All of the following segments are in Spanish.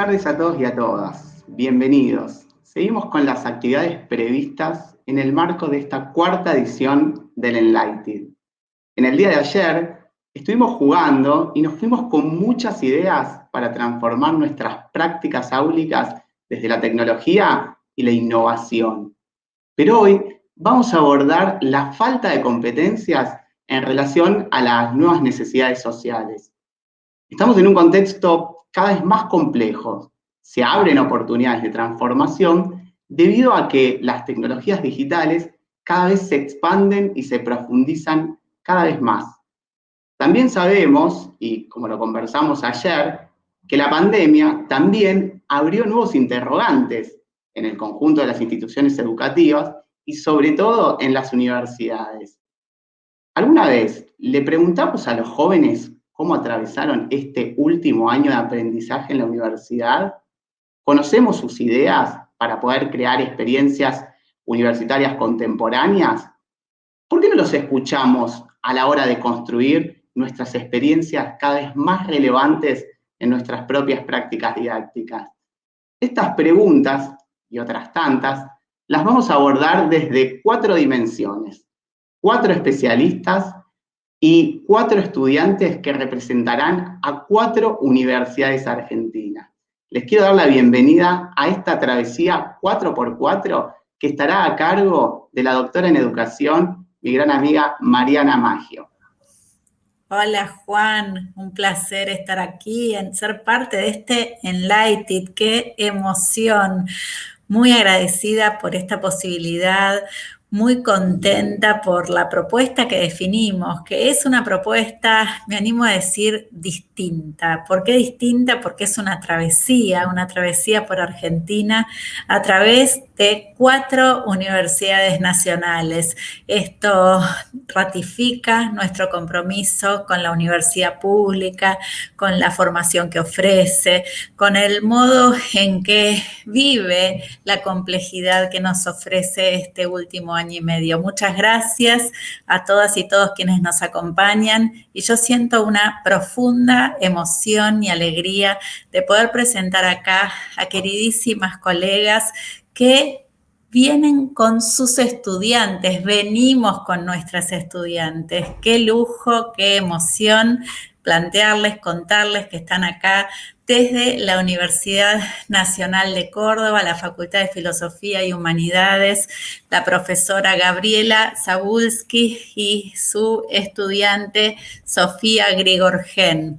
tardes a todos y a todas. Bienvenidos. Seguimos con las actividades previstas en el marco de esta cuarta edición del Enlighted. En el día de ayer estuvimos jugando y nos fuimos con muchas ideas para transformar nuestras prácticas áulicas desde la tecnología y la innovación. Pero hoy vamos a abordar la falta de competencias en relación a las nuevas necesidades sociales. Estamos en un contexto cada vez más complejo. Se abren oportunidades de transformación debido a que las tecnologías digitales cada vez se expanden y se profundizan cada vez más. También sabemos, y como lo conversamos ayer, que la pandemia también abrió nuevos interrogantes en el conjunto de las instituciones educativas y sobre todo en las universidades. ¿Alguna vez le preguntamos a los jóvenes cómo atravesaron este último año de aprendizaje en la universidad? ¿Conocemos sus ideas para poder crear experiencias universitarias contemporáneas? ¿Por qué no los escuchamos a la hora de construir nuestras experiencias cada vez más relevantes en nuestras propias prácticas didácticas? Estas preguntas y otras tantas las vamos a abordar desde 4 dimensiones, 4 especialistas y 4 estudiantes que representarán a 4 universidades argentinas. Les quiero dar la bienvenida a esta travesía 4x4 que estará a cargo de la doctora en educación, mi gran amiga Mariana Maggio. Hola Juan, un placer estar aquí, en ser parte de este Enlighted, qué emoción. Muy agradecida por esta posibilidad, muy contenta por la propuesta que definimos, que es una propuesta, me animo a decir, distinta. ¿Por qué distinta? Porque es una travesía por Argentina a través de 4 universidades nacionales. Esto ratifica nuestro compromiso con la universidad pública, con la formación que ofrece, con el modo en que vive la complejidad que nos ofrece este último año y medio. Muchas gracias a todas y todos quienes nos acompañan y yo siento una profunda emoción y alegría de poder presentar acá a queridísimas colegas que vienen con sus estudiantes, venimos con nuestras estudiantes. Qué lujo, qué emoción plantearles, contarles que están acá desde la Universidad Nacional de Córdoba, la Facultad de Filosofía y Humanidades, la profesora Gabriela Zabulski y su estudiante Sofía Grigorgen.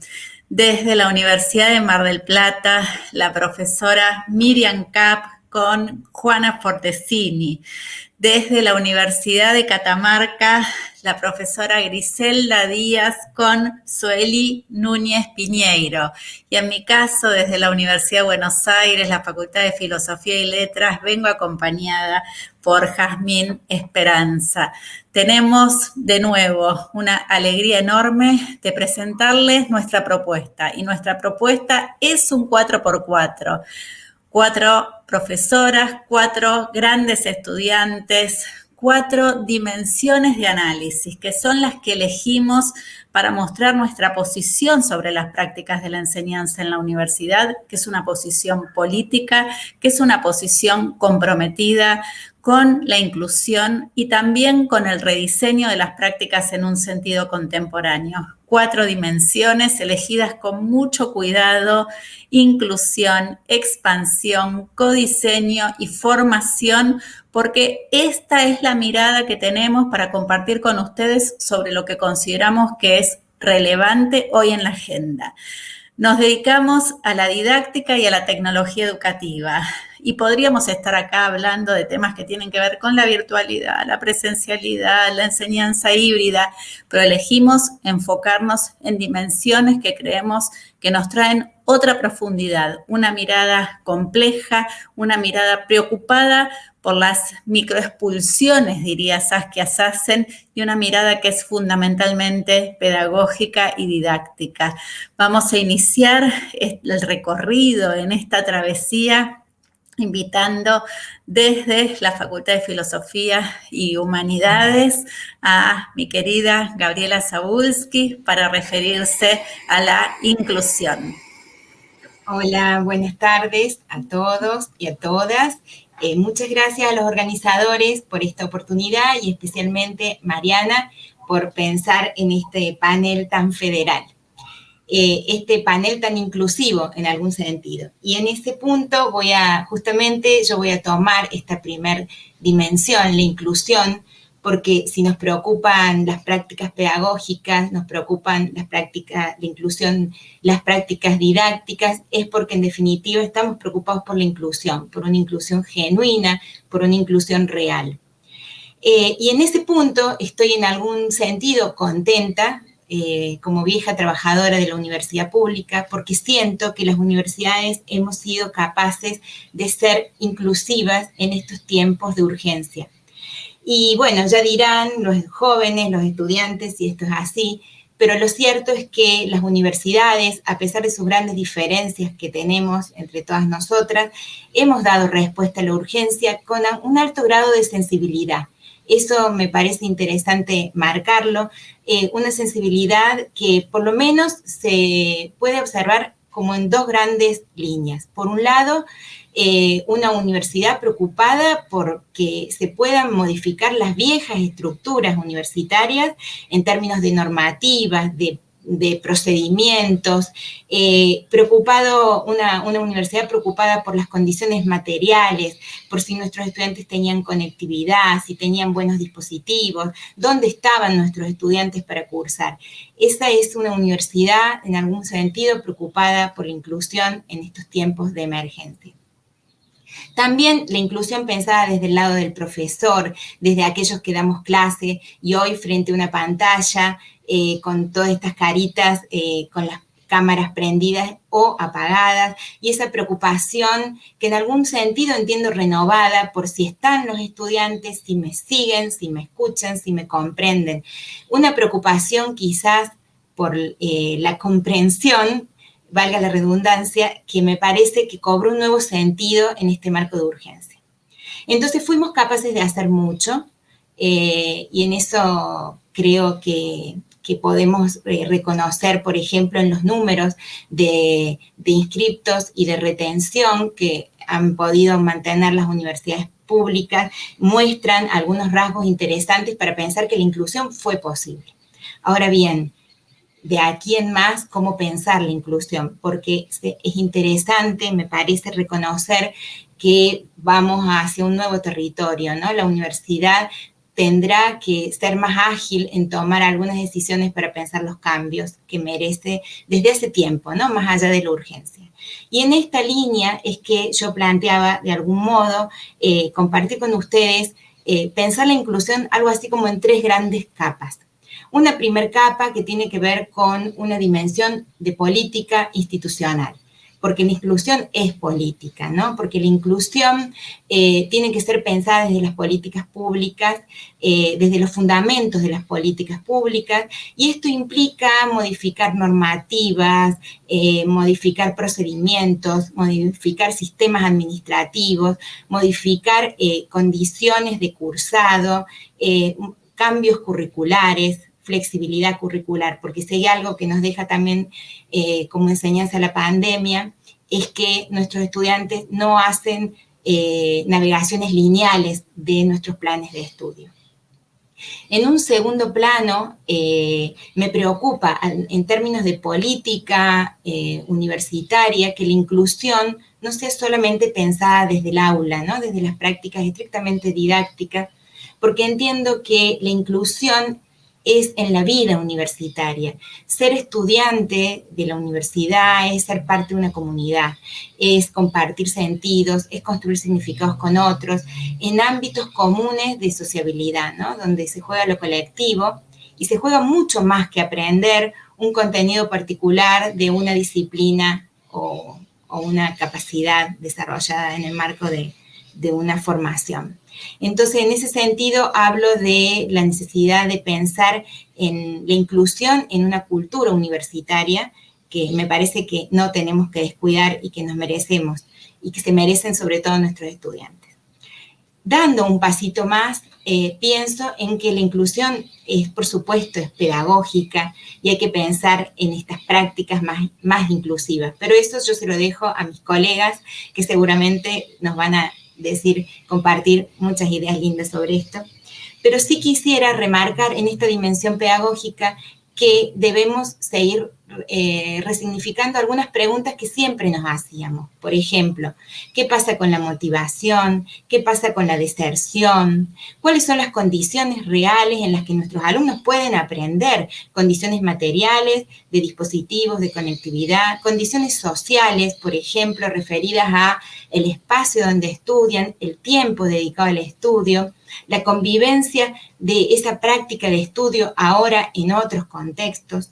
Desde la Universidad de Mar del Plata, la profesora Miriam Kapp con Juana Fortesini. Desde la Universidad de Catamarca, la profesora Griselda Díaz con Zoeli Núñez Piñeiro. Y en mi caso, desde la Universidad de Buenos Aires, la Facultad de Filosofía y Letras, vengo acompañada por Jazmín Esperanza. Tenemos de nuevo una alegría enorme de presentarles nuestra propuesta. Y nuestra propuesta es un 4x4. 4 profesoras, 4 grandes estudiantes, 4 dimensiones de análisis, que son las que elegimos para mostrar nuestra posición sobre las prácticas de la enseñanza en la universidad, que es una posición política, que es una posición comprometida con la inclusión y también con el rediseño de las prácticas en un sentido contemporáneo. 4 dimensiones elegidas con mucho cuidado: inclusión, expansión, codiseño y formación, porque esta es la mirada que tenemos para compartir con ustedes sobre lo que consideramos que es relevante hoy en la agenda. Nos dedicamos a la didáctica y a la tecnología educativa y podríamos estar acá hablando de temas que tienen que ver con la virtualidad, la presencialidad, la enseñanza híbrida, pero elegimos enfocarnos en dimensiones que creemos que nos traen otra profundidad, una mirada compleja, una mirada preocupada por las microexpulsiones, diría Saskia Sassen, y una mirada que es fundamentalmente pedagógica y didáctica. Vamos a iniciar el recorrido en esta travesía invitando desde la Facultad de Filosofía y Humanidades a mi querida Gabriela Zabulski para referirse a la inclusión. Hola, buenas tardes a todos y a todas. Muchas gracias a los organizadores por esta oportunidad y especialmente Mariana por pensar en este panel tan federal, este panel tan inclusivo en algún sentido. Y en ese punto yo voy a tomar esta primer dimensión, la inclusión, porque si nos preocupan las prácticas pedagógicas, nos preocupan las prácticas de inclusión, las prácticas didácticas, es porque en definitiva estamos preocupados por la inclusión, por una inclusión genuina, por una inclusión real. Y en ese punto estoy en algún sentido contenta, como vieja trabajadora de la universidad pública, porque siento que las universidades hemos sido capaces de ser inclusivas en estos tiempos de urgencia. Y bueno, ya dirán los jóvenes, los estudiantes, si esto es así, pero lo cierto es que las universidades, a pesar de sus grandes diferencias que tenemos entre todas nosotras, hemos dado respuesta a la urgencia con un alto grado de sensibilidad. Eso me parece interesante marcarlo, una sensibilidad que por lo menos se puede observar como en dos grandes líneas. Por un lado, una universidad preocupada por que se puedan modificar las viejas estructuras universitarias en términos de normativas, de procedimientos, una universidad preocupada por las condiciones materiales, por si nuestros estudiantes tenían conectividad, si tenían buenos dispositivos, dónde estaban nuestros estudiantes para cursar. Esa es una universidad, en algún sentido, preocupada por la inclusión en estos tiempos de emergencia. También la inclusión pensada desde el lado del profesor, desde aquellos que damos clase y hoy frente a una pantalla con todas estas caritas, con las cámaras prendidas o apagadas, y esa preocupación que en algún sentido entiendo renovada por si están los estudiantes, si me siguen, si me escuchan, si me comprenden. Una preocupación quizás por la comprensión, valga la redundancia, que me parece que cobró un nuevo sentido en este marco de urgencia. Entonces fuimos capaces de hacer mucho y en eso creo que podemos reconocer, por ejemplo, en los números de inscriptos y de retención que han podido mantener las universidades públicas, muestran algunos rasgos interesantes para pensar que la inclusión fue posible. Ahora bien, de aquí en más, cómo pensar la inclusión, porque es interesante, me parece, reconocer que vamos hacia un nuevo territorio, ¿no? La universidad tendrá que ser más ágil en tomar algunas decisiones para pensar los cambios que merece desde hace tiempo, ¿no? Más allá de la urgencia. Y en esta línea es que yo planteaba, de algún modo, compartir con ustedes, pensar la inclusión algo así como en tres grandes capas. Una primer capa que tiene que ver con una dimensión de política institucional, porque la inclusión es política, ¿no? Porque la inclusión tiene que ser pensada desde las políticas públicas, desde los fundamentos de las políticas públicas, y esto implica modificar normativas, modificar procedimientos, modificar sistemas administrativos, modificar condiciones de cursado, cambios curriculares, flexibilidad curricular, porque si hay algo que nos deja también como enseñanza la pandemia, es que nuestros estudiantes no hacen navegaciones lineales de nuestros planes de estudio. En un segundo plano, me preocupa en términos de política universitaria que la inclusión no sea solamente pensada desde el aula, ¿no? Desde las prácticas estrictamente didácticas, porque entiendo que la inclusión es en la vida universitaria. Ser estudiante de la universidad es ser parte de una comunidad, es compartir sentidos, es construir significados con otros en ámbitos comunes de sociabilidad, ¿no? Donde se juega lo colectivo y se juega mucho más que aprender un contenido particular de una disciplina o una capacidad desarrollada en el marco de una formación. Entonces, en ese sentido, hablo de la necesidad de pensar en la inclusión en una cultura universitaria que me parece que no tenemos que descuidar y que nos merecemos y que se merecen sobre todo nuestros estudiantes. dando un pasito más, pienso en que la inclusión es, por supuesto, es pedagógica y hay que pensar en estas prácticas más inclusivas. Pero eso yo se lo dejo a mis colegas que seguramente nos van a compartir muchas ideas lindas sobre esto. Pero sí quisiera remarcar en esta dimensión pedagógica que debemos seguir resignificando algunas preguntas que siempre nos hacíamos. Por ejemplo, ¿qué pasa con la motivación? ¿Qué pasa con la deserción? ¿Cuáles son las condiciones reales en las que nuestros alumnos pueden aprender? Condiciones materiales, de dispositivos, de conectividad, condiciones sociales, por ejemplo, referidas a el espacio donde estudian, el tiempo dedicado al estudio, la convivencia de esa práctica de estudio ahora en otros contextos,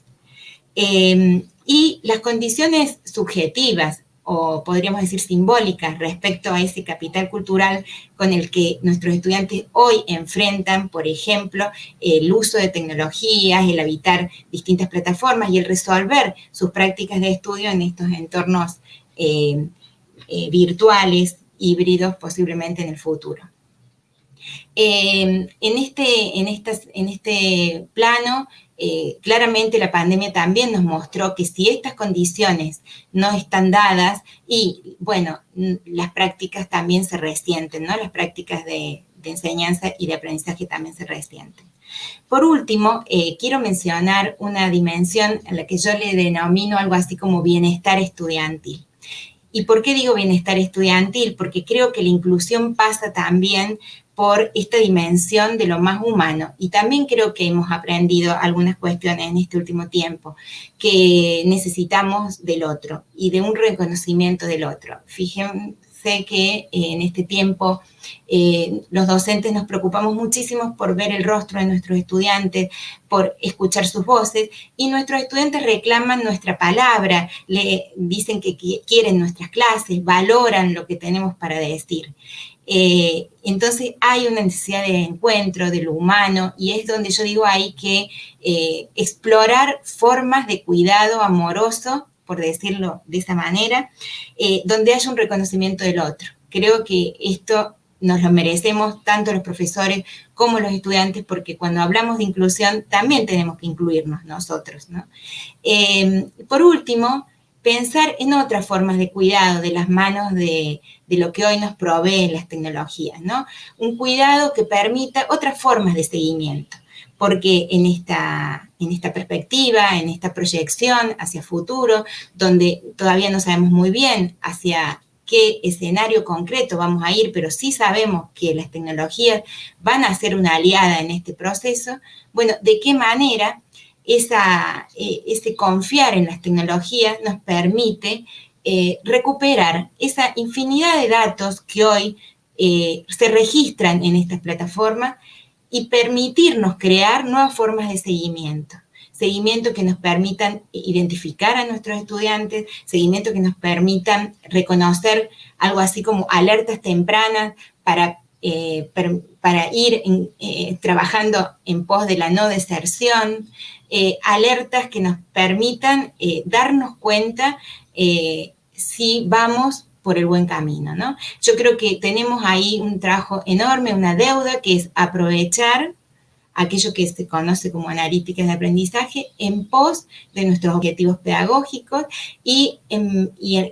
y las condiciones subjetivas, o podríamos decir simbólicas, respecto a ese capital cultural con el que nuestros estudiantes hoy enfrentan, por ejemplo, el uso de tecnologías, el habitar distintas plataformas y el resolver sus prácticas de estudio en estos entornos virtuales, híbridos, posiblemente en el futuro. En este plano, claramente la pandemia también nos mostró que si estas condiciones no están dadas, y bueno, las prácticas también se resienten, ¿no? Las prácticas de enseñanza y de aprendizaje también se resienten. Por último, quiero mencionar una dimensión a la que yo le denomino algo así como bienestar estudiantil. ¿Y por qué digo bienestar estudiantil? Porque creo que la inclusión pasa también por esta dimensión de lo más humano. Y también creo que hemos aprendido algunas cuestiones en este último tiempo, que necesitamos del otro y de un reconocimiento del otro. Fíjense que en este tiempo los docentes nos preocupamos muchísimo por ver el rostro de nuestros estudiantes, por escuchar sus voces, y nuestros estudiantes reclaman nuestra palabra, le dicen que quieren nuestras clases, valoran lo que tenemos para decir. Entonces hay una necesidad de encuentro, de lo humano, y es donde yo digo hay que explorar formas de cuidado amoroso, por decirlo de esa manera, donde haya un reconocimiento del otro. Creo que esto nos lo merecemos tanto los profesores como los estudiantes, porque cuando hablamos de inclusión también tenemos que incluirnos nosotros, ¿no? Por último, pensar en otras formas de cuidado de las manos de lo que hoy nos proveen las tecnologías, ¿no? Un cuidado que permita otras formas de seguimiento, porque en esta perspectiva, en esta proyección hacia futuro, donde todavía no sabemos muy bien hacia qué escenario concreto vamos a ir, pero sí sabemos que las tecnologías van a ser una aliada en este proceso, bueno, ¿de qué manera ese confiar en las tecnologías nos permite recuperar esa infinidad de datos que hoy se registran en estas plataformas y permitirnos crear nuevas formas de seguimiento que nos permitan identificar a nuestros estudiantes, seguimiento que nos permitan reconocer algo así como alertas tempranas para ir trabajando en pos de la no deserción, alertas que nos permitan darnos cuenta si vamos por el buen camino, ¿no? Yo creo que tenemos ahí un trabajo enorme, una deuda, que es aprovechar aquello que se conoce como analíticas de aprendizaje en pos de nuestros objetivos pedagógicos y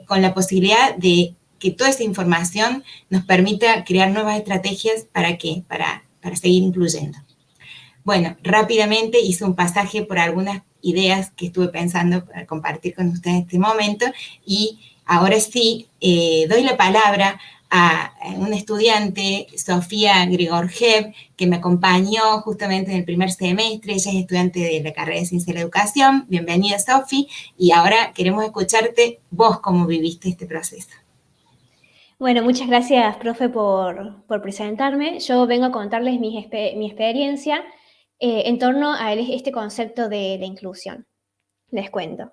con la posibilidad de que toda esa información nos permita crear nuevas estrategias ¿para qué? Para seguir incluyendo. Bueno, rápidamente hice un pasaje por algunas ideas que estuve pensando para compartir con ustedes en este momento, y ahora sí doy la palabra a una estudiante, Sofía Grigorjev, que me acompañó justamente en el primer semestre. Ella es estudiante de la carrera de Ciencia de la Educación. Bienvenida, Sofi, y ahora queremos escucharte vos cómo viviste este proceso. Bueno, muchas gracias, profe, por presentarme. Yo vengo a contarles mi experiencia en torno a este concepto de la inclusión. Les cuento.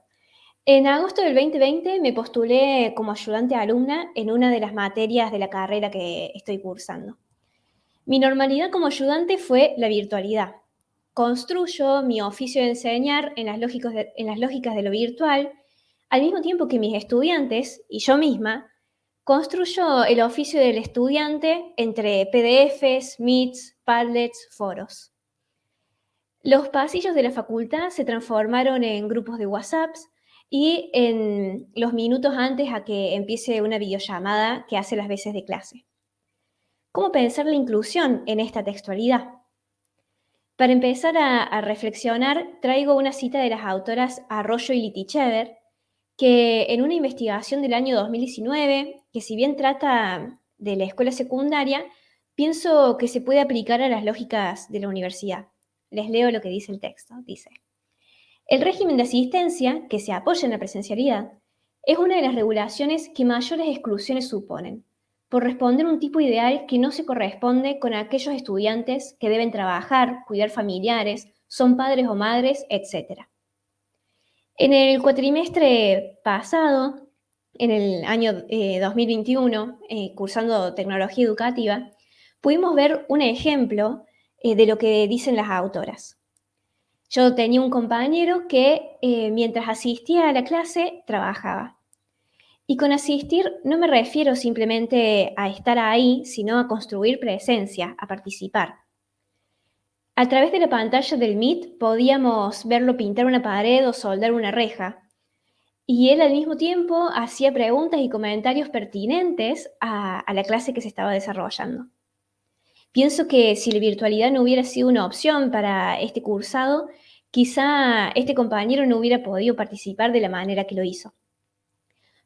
En agosto del 2020 me postulé como ayudante alumna en una de las materias de la carrera que estoy cursando. Mi normalidad como ayudante fue la virtualidad. Construyo mi oficio de enseñar en las lógicas de lo virtual, al mismo tiempo que mis estudiantes y yo misma construyo el oficio del estudiante entre PDFs, Meets, Padlets, foros. Los pasillos de la facultad se transformaron en grupos de WhatsApp y en los minutos antes a que empiece una videollamada que hace las veces de clase. ¿Cómo pensar la inclusión en esta textualidad? Para empezar a reflexionar, traigo una cita de las autoras Arroyo y Litichever, que en una investigación del año 2019, que si bien trata de la escuela secundaria, pienso que se puede aplicar a las lógicas de la universidad. Les leo lo que dice el texto. Dice: el régimen de asistencia, que se apoya en la presencialidad, es una de las regulaciones que mayores exclusiones suponen, por responder un tipo ideal que no se corresponde con aquellos estudiantes que deben trabajar, cuidar familiares, son padres o madres, etc. En el cuatrimestre pasado, en el año 2021, cursando tecnología educativa, pudimos ver un ejemplo de lo que dicen las autoras. Yo tenía un compañero que mientras asistía a la clase trabajaba. Y con asistir no me refiero simplemente a estar ahí, sino a construir presencia, a participar. A través de la pantalla del Meet podíamos verlo pintar una pared o soldar una reja. Y él al mismo tiempo hacía preguntas y comentarios pertinentes a la clase que se estaba desarrollando. Pienso que si la virtualidad no hubiera sido una opción para este cursado, quizá este compañero no hubiera podido participar de la manera que lo hizo.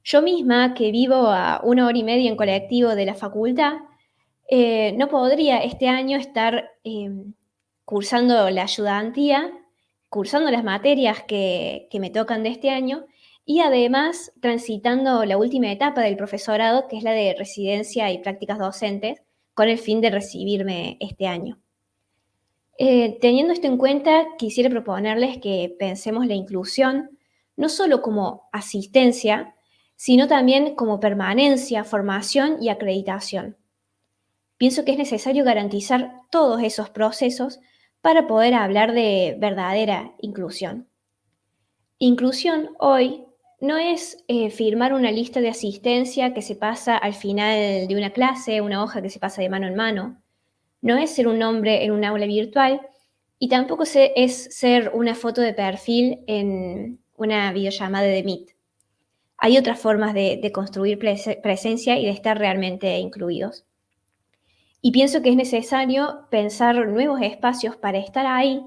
Yo misma, que vivo a 1 hora y media en colectivo de la facultad, no podría este año estar cursando la ayudantía, cursando las materias que me tocan de este año y además transitando la última etapa del profesorado, que es la de residencia y prácticas docentes, con el fin de recibirme este año. Teniendo esto en cuenta, quisiera proponerles que pensemos la inclusión no solo como asistencia, sino también como permanencia, formación y acreditación. Pienso que es necesario garantizar todos esos procesos para poder hablar de verdadera inclusión. Inclusión hoy no es firmar una lista de asistencia que se pasa al final de una clase, una hoja que se pasa de mano en mano. No es ser un nombre en un aula virtual y tampoco es ser una foto de perfil en una videollamada de Meet. Hay otras formas de construir presencia y de estar realmente incluidos. Y pienso que es necesario pensar nuevos espacios para estar ahí,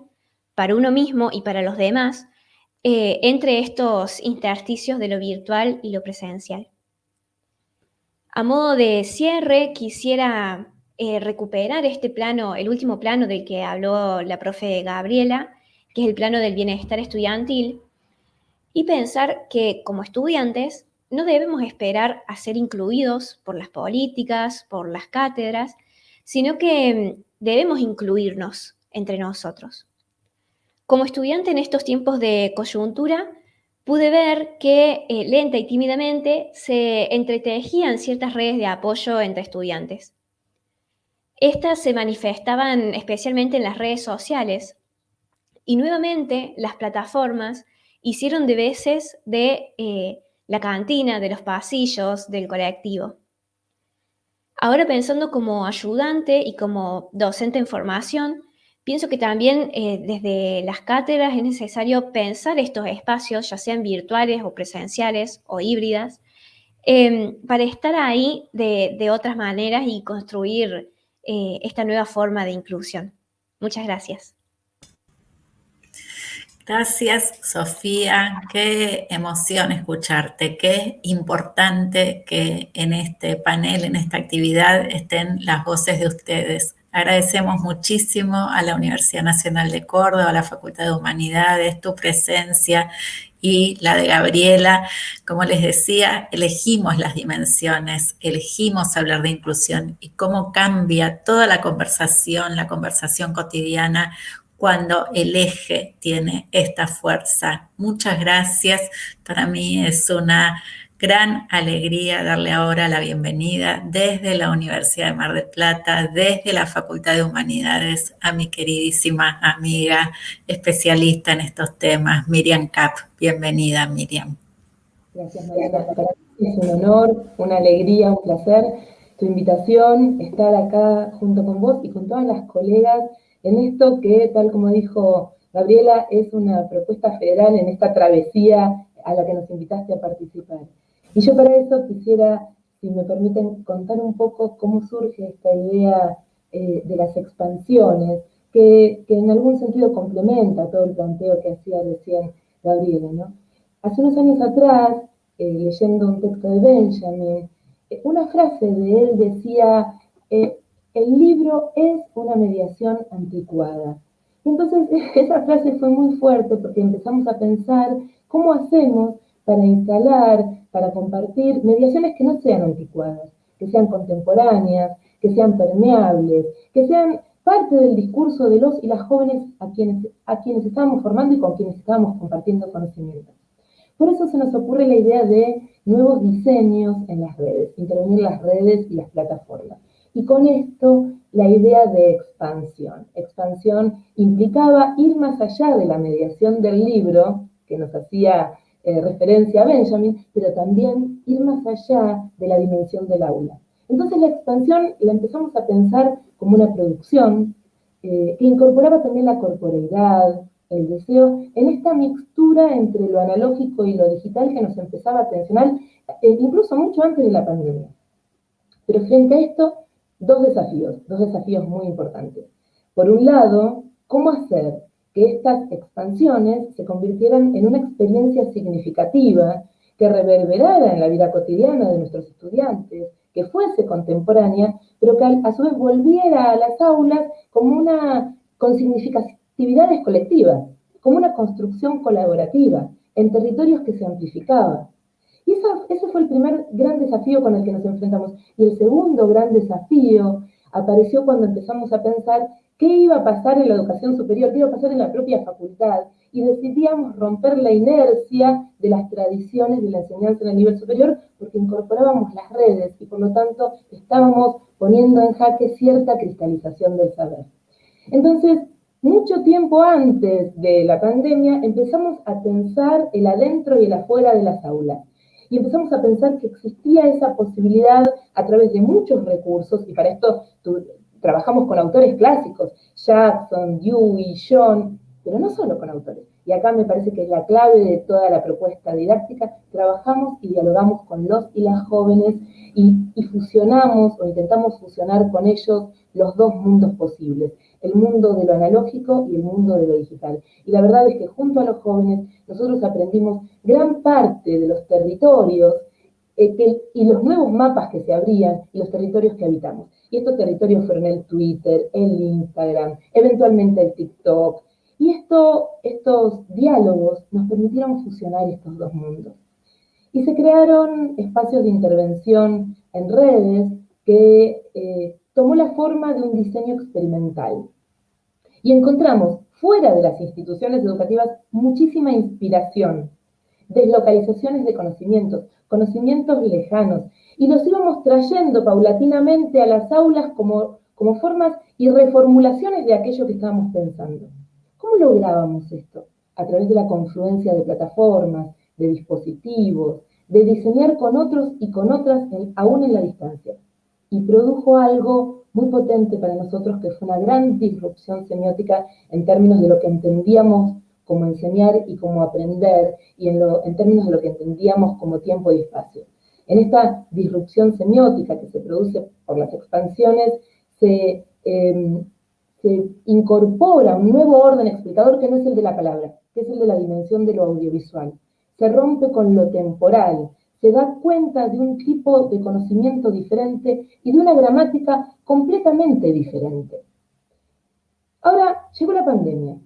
para uno mismo y para los demás, entre estos intersticios de lo virtual y lo presencial. A modo de cierre, quisiera recuperar este plano, el último plano del que habló la profe Gabriela, que es el plano del bienestar estudiantil, y pensar que como estudiantes no debemos esperar a ser incluidos por las políticas, por las cátedras, sino que debemos incluirnos entre nosotros. Como estudiante en estos tiempos de coyuntura, pude ver que lenta y tímidamente se entretejían ciertas redes de apoyo entre estudiantes. Estas se manifestaban especialmente en las redes sociales y nuevamente las plataformas hicieron de veces de la cantina, de los pasillos, del colectivo. Ahora pensando como ayudante y como docente en formación, pienso que también desde las cátedras es necesario pensar estos espacios, ya sean virtuales o presenciales o híbridas, para estar ahí de otras maneras y construir esta nueva forma de inclusión. Muchas gracias. Gracias, Sofía. Qué emoción escucharte. Qué importante que en este panel, en esta actividad, estén las voces de ustedes. Agradecemos muchísimo a la Universidad Nacional de Córdoba, a la Facultad de Humanidades, tu presencia y la de Gabriela. Como les decía, elegimos las dimensiones, elegimos hablar de inclusión y cómo cambia toda la conversación cotidiana, cuando el eje tiene esta fuerza. Muchas gracias. Para mí es una gran alegría darle ahora la bienvenida desde la Universidad de Mar del Plata, desde la Facultad de Humanidades, a mi queridísima amiga especialista en estos temas, Miriam Kapp. Bienvenida, Miriam. Gracias, Mariana. Es un honor, una alegría, un placer tu invitación, estar acá junto con vos y con todas las colegas en esto que, tal como dijo Gabriela, es una propuesta federal en esta travesía a la que nos invitaste a participar. Y yo para eso quisiera, si me permiten, contar un poco cómo surge esta idea de las expansiones, que en algún sentido complementa todo el planteo que hacía recién Gabriela, ¿no? Hace unos años atrás, leyendo un texto de Benjamin, una frase de él decía, el libro es una mediación anticuada. Entonces, esa frase fue muy fuerte porque empezamos a pensar cómo hacemos para instalar, para compartir mediaciones que no sean anticuadas, que sean contemporáneas, que sean permeables, que sean parte del discurso de los y las jóvenes a quienes estábamos formando y con quienes estábamos compartiendo conocimiento. Por eso se nos ocurre la idea de nuevos diseños en las redes, intervenir las redes y las plataformas. Y con esto, la idea de expansión. Expansión implicaba ir más allá de la mediación del libro, que nos hacía referencia a Benjamin, pero también ir más allá de la dimensión del aula. Entonces la expansión la empezamos a pensar como una producción que incorporaba también la corporeidad, el deseo, en esta mixtura entre lo analógico y lo digital que nos empezaba a tensionar, incluso mucho antes de la pandemia. Pero frente a esto, dos desafíos muy importantes. Por un lado, ¿cómo hacer que estas expansiones se convirtieran en una experiencia significativa que reverberara en la vida cotidiana de nuestros estudiantes, que fuese contemporánea, pero que a su vez volviera a las aulas con significatividades colectivas, como una construcción colaborativa en territorios que se amplificaban? Y ese fue el primer gran desafío con el que nos enfrentamos. Y el segundo gran desafío apareció cuando empezamos a pensar qué iba a pasar en la educación superior, qué iba a pasar en la propia facultad, y decidíamos romper la inercia de las tradiciones de la enseñanza en el nivel superior, porque incorporábamos las redes y por lo tanto estábamos poniendo en jaque cierta cristalización del saber. Entonces, mucho tiempo antes de la pandemia empezamos a pensar el adentro y el afuera de las aulas. Y empezamos a pensar que existía esa posibilidad a través de muchos recursos, y para esto trabajamos con autores clásicos, Jackson, Dewey, John, pero no solo con autores. Y acá me parece que es la clave de toda la propuesta didáctica, trabajamos y dialogamos con los y las jóvenes y fusionamos o intentamos fusionar con ellos los dos mundos posibles, el mundo de lo analógico y el mundo de lo digital. Y la verdad es que junto a los jóvenes nosotros aprendimos gran parte de los territorios y los nuevos mapas que se abrían y los territorios que habitamos. Y estos territorios fueron el Twitter, el Instagram, eventualmente el TikTok. Y estos diálogos nos permitieron fusionar estos dos mundos. Y se crearon espacios de intervención en redes que tomó la forma de un diseño experimental. Y encontramos fuera de las instituciones educativas muchísima inspiración, deslocalizaciones de conocimientos lejanos, y los íbamos trayendo paulatinamente a las aulas como formas y reformulaciones de aquello que estábamos pensando. ¿Cómo lográbamos esto? A través de la confluencia de plataformas, de dispositivos, de diseñar con otros y con otras aún en la distancia. Y produjo algo muy potente para nosotros, que fue una gran disrupción semiótica en términos de lo que entendíamos como enseñar y como aprender, y en términos de lo que entendíamos como tiempo y espacio. En esta disrupción semiótica que se produce por las expansiones, se incorpora un nuevo orden explicador que no es el de la palabra, que es el de la dimensión de lo audiovisual. Se rompe con lo temporal, se da cuenta de un tipo de conocimiento diferente y de una gramática completamente diferente. Ahora, llegó la pandemia.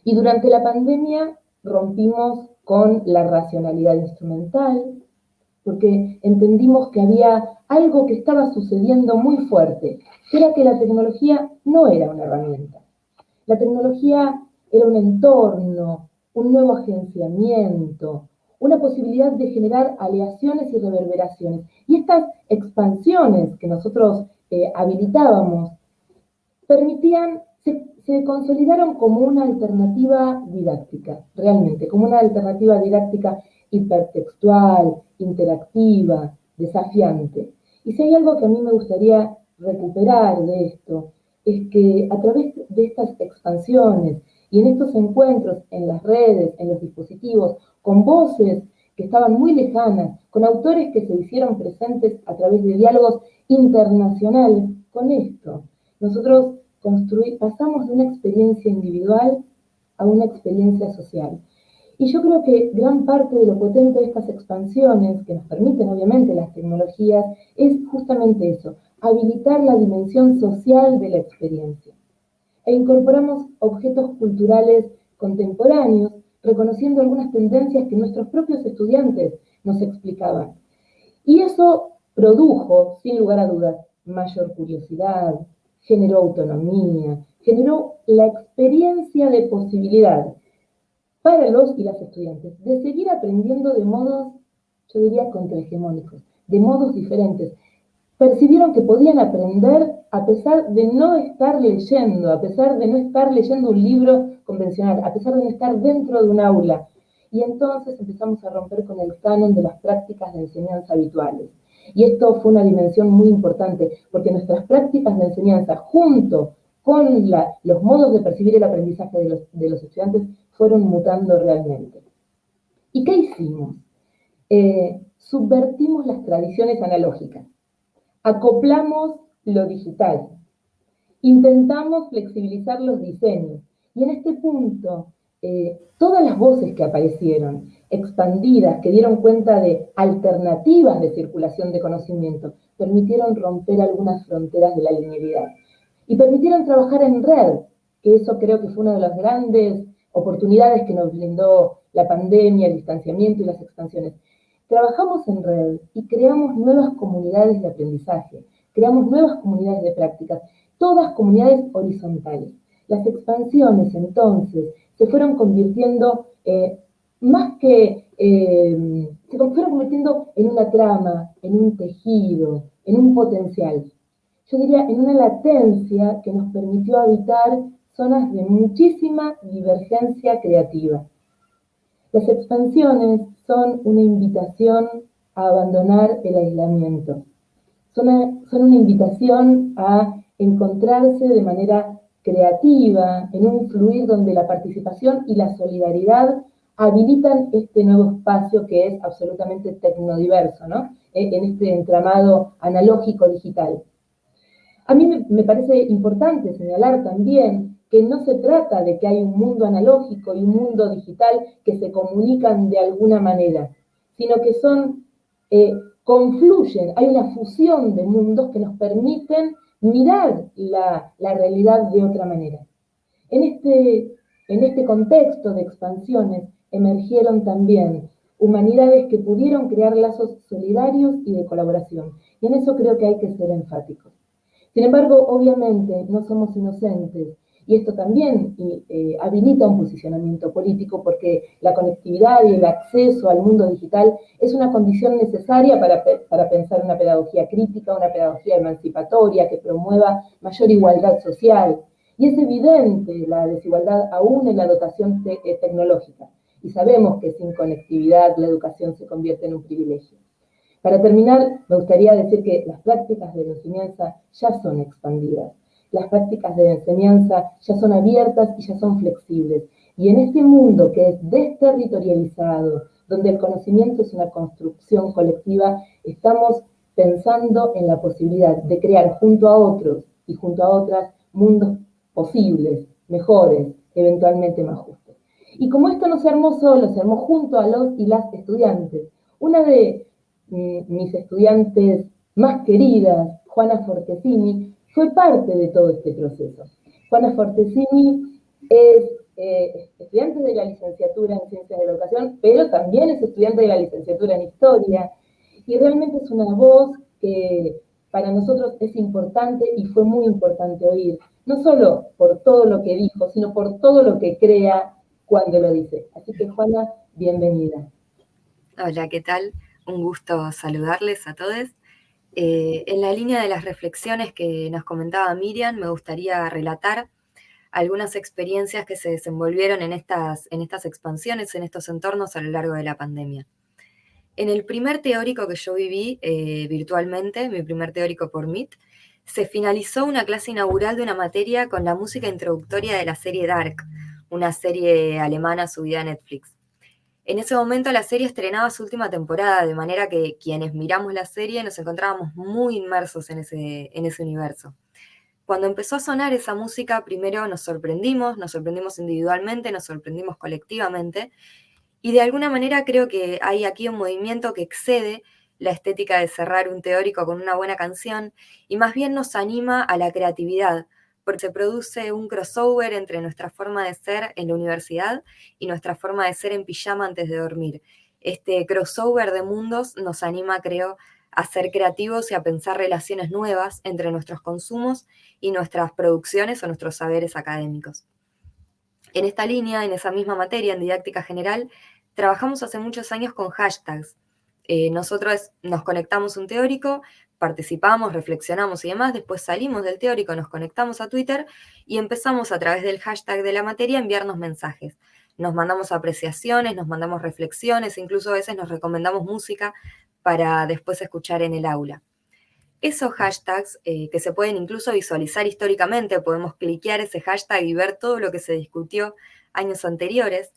Y durante la pandemia rompimos con la racionalidad instrumental, porque entendimos que había algo que estaba sucediendo muy fuerte, que era que la tecnología no era una herramienta. La tecnología era un entorno, un nuevo agenciamiento, una posibilidad de generar aleaciones y reverberaciones. Y estas expansiones que nosotros habilitábamos se consolidaron como una alternativa didáctica, realmente, como una alternativa didáctica hipertextual, interactiva, desafiante. Y si hay algo que a mí me gustaría recuperar de esto, es que a través de estas expansiones y en estos encuentros en las redes, en los dispositivos, con voces que estaban muy lejanas, con autores que se hicieron presentes a través de diálogos internacionales, con esto, nosotros pasamos de una experiencia individual a una experiencia social. Y yo creo que gran parte de lo potente de estas expansiones, que nos permiten obviamente las tecnologías, es justamente eso, habilitar la dimensión social de la experiencia. E incorporamos objetos culturales contemporáneos, reconociendo algunas tendencias que nuestros propios estudiantes nos explicaban. Y eso produjo, sin lugar a dudas, mayor curiosidad, generó autonomía, generó la experiencia de posibilidad para los y las estudiantes de seguir aprendiendo de modos, yo diría, contrahegemónicos, de modos diferentes. Percibieron que podían aprender a pesar de no estar leyendo, a pesar de no estar leyendo un libro convencional, a pesar de no estar dentro de un aula. Y entonces empezamos a romper con el canon de las prácticas de enseñanza habituales. Y esto fue una dimensión muy importante, porque nuestras prácticas de enseñanza, junto con los modos de percibir el aprendizaje de los estudiantes, fueron mutando realmente. ¿Y qué hicimos? Subvertimos las tradiciones analógicas, acoplamos lo digital, intentamos flexibilizar los diseños, y en este punto, todas las voces que aparecieron, expandidas, que dieron cuenta de alternativas de circulación de conocimiento, permitieron romper algunas fronteras de la linealidad, y permitieron trabajar en red, que eso creo que fue una de las grandes oportunidades que nos brindó la pandemia, el distanciamiento y las expansiones. Trabajamos en red y creamos nuevas comunidades de aprendizaje, creamos nuevas comunidades de prácticas, todas comunidades horizontales. Las expansiones, entonces, se fueron convirtiendo se fueron convirtiendo en una trama, en un tejido, en un potencial. Yo diría en una latencia que nos permitió habitar zonas de muchísima divergencia creativa. Las expansiones son una invitación a abandonar el aislamiento. Son una invitación a encontrarse de manera creativa, en un fluir donde la participación y la solidaridad habilitan este nuevo espacio que es absolutamente tecnodiverso, ¿no? En este entramado analógico digital. A mí me parece importante señalar también que no se trata de que hay un mundo analógico y un mundo digital que se comunican de alguna manera, sino que confluyen, hay una fusión de mundos que nos permiten mirar la realidad de otra manera. En este contexto de expansiones emergieron también humanidades que pudieron crear lazos solidarios y de colaboración, y en eso creo que hay que ser enfáticos. Sin embargo, obviamente, no somos inocentes, y esto también habilita un posicionamiento político porque la conectividad y el acceso al mundo digital es una condición necesaria para pensar una pedagogía crítica, una pedagogía emancipatoria que promueva mayor igualdad social. Y es evidente la desigualdad aún en la dotación tecnológica, y sabemos que sin conectividad la educación se convierte en un privilegio. Para terminar, me gustaría decir que las prácticas de la enseñanza ya son expandidas. Las prácticas de enseñanza ya son abiertas y ya son flexibles. Y en este mundo que es desterritorializado, donde el conocimiento es una construcción colectiva, estamos pensando en la posibilidad de crear junto a otros y junto a otras mundos posibles, mejores, eventualmente más justos. Y como esto no se armó solo, se armó junto a los y las estudiantes. Una de mis estudiantes más queridas, Juana Fortesini, fue parte de todo este proceso. Juana Fortesini es estudiante de la licenciatura en Ciencias de la Educación, pero también es estudiante de la licenciatura en Historia, y realmente es una voz que para nosotros es importante y fue muy importante oír, no solo por todo lo que dijo, sino por todo lo que crea cuando lo dice. Así que, Juana, bienvenida. Hola, ¿qué tal? Un gusto saludarles a todos. En la línea de las reflexiones que nos comentaba Miriam, me gustaría relatar algunas experiencias que se desenvolvieron en estas expansiones, en estos entornos a lo largo de la pandemia. En el primer teórico que yo viví virtualmente, mi primer teórico por Meet, se finalizó una clase inaugural de una materia con la música introductoria de la serie Dark, una serie alemana subida a Netflix. En ese momento la serie estrenaba su última temporada, de manera que quienes miramos la serie nos encontrábamos muy inmersos en ese universo. Cuando empezó a sonar esa música, primero nos sorprendimos individualmente, nos sorprendimos colectivamente, y de alguna manera creo que hay aquí un movimiento que excede la estética de cerrar un teórico con una buena canción y más bien nos anima a la creatividad, porque se produce un crossover entre nuestra forma de ser en la universidad y nuestra forma de ser en pijama antes de dormir. Este crossover de mundos nos anima, creo, a ser creativos y a pensar relaciones nuevas entre nuestros consumos y nuestras producciones o nuestros saberes académicos. En esta línea, en esa misma materia, en didáctica general, trabajamos hace muchos años con hashtags. Nosotros nos conectamos a un teórico, participamos, reflexionamos y demás, después salimos del teórico, nos conectamos a Twitter y empezamos a través del hashtag de la materia a enviarnos mensajes. Nos mandamos apreciaciones, nos mandamos reflexiones, incluso a veces nos recomendamos música para después escuchar en el aula. Esos hashtags, que se pueden incluso visualizar históricamente, podemos cliquear ese hashtag y ver todo lo que se discutió años anteriores,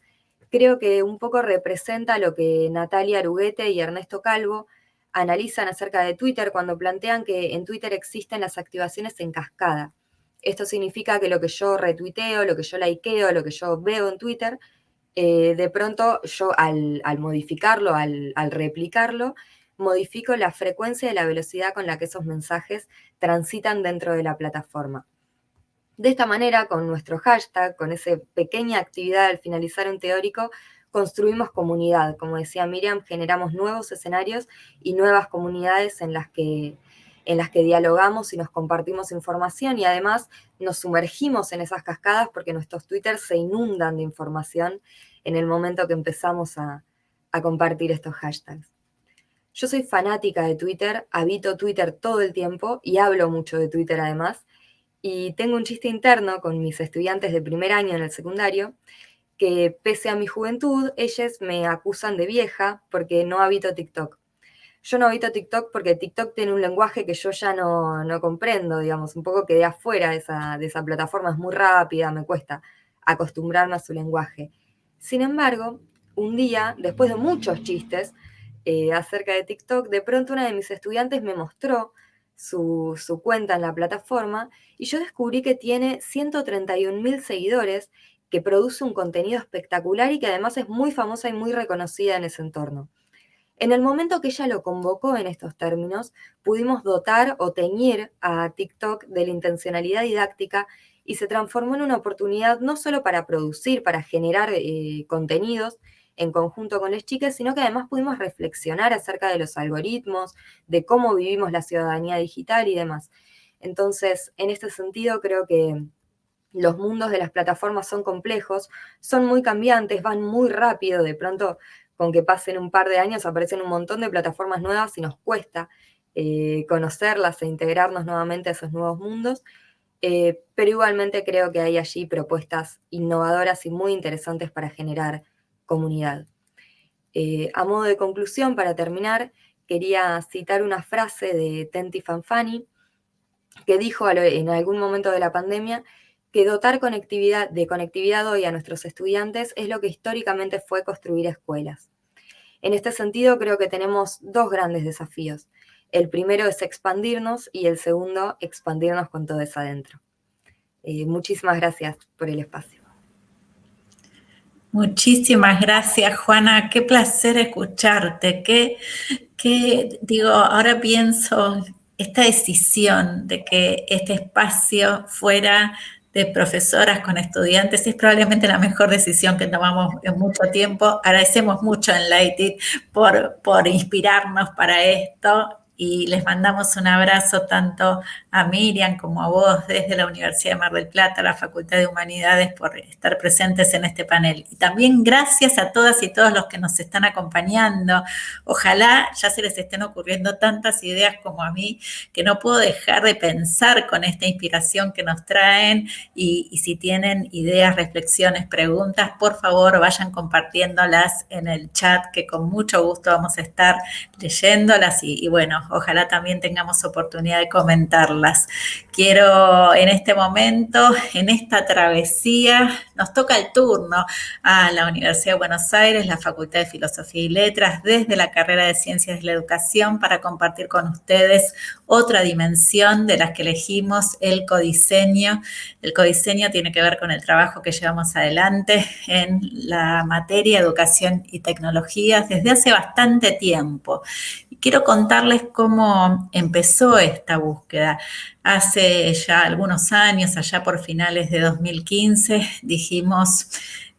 creo que un poco representa lo que Natalia Aruguete y Ernesto Calvo analizan acerca de Twitter cuando plantean que en Twitter existen las activaciones en cascada. Esto significa que lo que yo retuiteo, lo que yo likeo, lo que yo veo en Twitter, de pronto yo al modificarlo, al replicarlo, modifico la frecuencia y la velocidad con la que esos mensajes transitan dentro de la plataforma. De esta manera, con nuestro hashtag, con esa pequeña actividad al finalizar un teórico, construimos comunidad. Como decía Miriam, generamos nuevos escenarios y nuevas comunidades en las que dialogamos y nos compartimos información y además nos sumergimos en esas cascadas porque nuestros twitters se inundan de información en el momento que empezamos a compartir estos hashtags. Yo soy fanática de Twitter, habito Twitter todo el tiempo y hablo mucho de Twitter además, y tengo un chiste interno con mis estudiantes de primer año en el secundario, que pese a mi juventud, ellos me acusan de vieja porque no habito TikTok. Yo no habito TikTok porque TikTok tiene un lenguaje que yo ya no comprendo, digamos, un poco quedé afuera de esa plataforma, es muy rápida, me cuesta acostumbrarme a su lenguaje. Sin embargo, un día, después de muchos chistes acerca de TikTok, de pronto una de mis estudiantes me mostró su cuenta en la plataforma y yo descubrí que tiene 131.000 seguidores, que produce un contenido espectacular y que además es muy famosa y muy reconocida en ese entorno. En el momento que ella lo convocó en estos términos, pudimos dotar o teñir a TikTok de la intencionalidad didáctica y se transformó en una oportunidad no solo para producir, para generar contenidos en conjunto con las chicas, sino que además pudimos reflexionar acerca de los algoritmos, de cómo vivimos la ciudadanía digital y demás. Entonces, en este sentido, creo que los mundos de las plataformas son complejos, son muy cambiantes, van muy rápido, de pronto con que pasen un par de años aparecen un montón de plataformas nuevas y nos cuesta conocerlas e integrarnos nuevamente a esos nuevos mundos, pero igualmente creo que hay allí propuestas innovadoras y muy interesantes para generar comunidad. A modo de conclusión, para terminar, quería citar una frase de Tenti Fanfani, que dijo en algún momento de la pandemia que dotar de conectividad hoy a nuestros estudiantes es lo que históricamente fue construir escuelas. En este sentido, creo que tenemos dos grandes desafíos. El primero es expandirnos y el segundo, expandirnos con todo eso adentro. Muchísimas gracias por el espacio. Muchísimas gracias, Juana. Qué placer escucharte. Ahora pienso, esta decisión de que este espacio fuera de profesoras con estudiantes es probablemente la mejor decisión que tomamos en mucho tiempo. Agradecemos mucho a Enlighted por inspirarnos para esto y les mandamos un abrazo tanto a Miriam como a vos desde la Universidad de Mar del Plata, la Facultad de Humanidades, por estar presentes en este panel. Y también gracias a todas y todos los que nos están acompañando. Ojalá ya se les estén ocurriendo tantas ideas como a mí, que no puedo dejar de pensar con esta inspiración que nos traen, y si tienen ideas, reflexiones, preguntas, por favor vayan compartiéndolas en el chat, que con mucho gusto vamos a estar leyéndolas y bueno, ojalá también tengamos oportunidad de comentarlas. Quiero en este momento, en esta travesía, nos toca el turno a la Universidad de Buenos Aires, la Facultad de Filosofía y Letras, desde la carrera de Ciencias de la Educación, para compartir con ustedes otra dimensión de las que elegimos, el codiseño. El codiseño tiene que ver con el trabajo que llevamos adelante en la materia Educación y Tecnologías desde hace bastante tiempo. Y quiero contarles cómo empezó esta búsqueda. Hace ya algunos años, allá por finales de 2015, dijimos: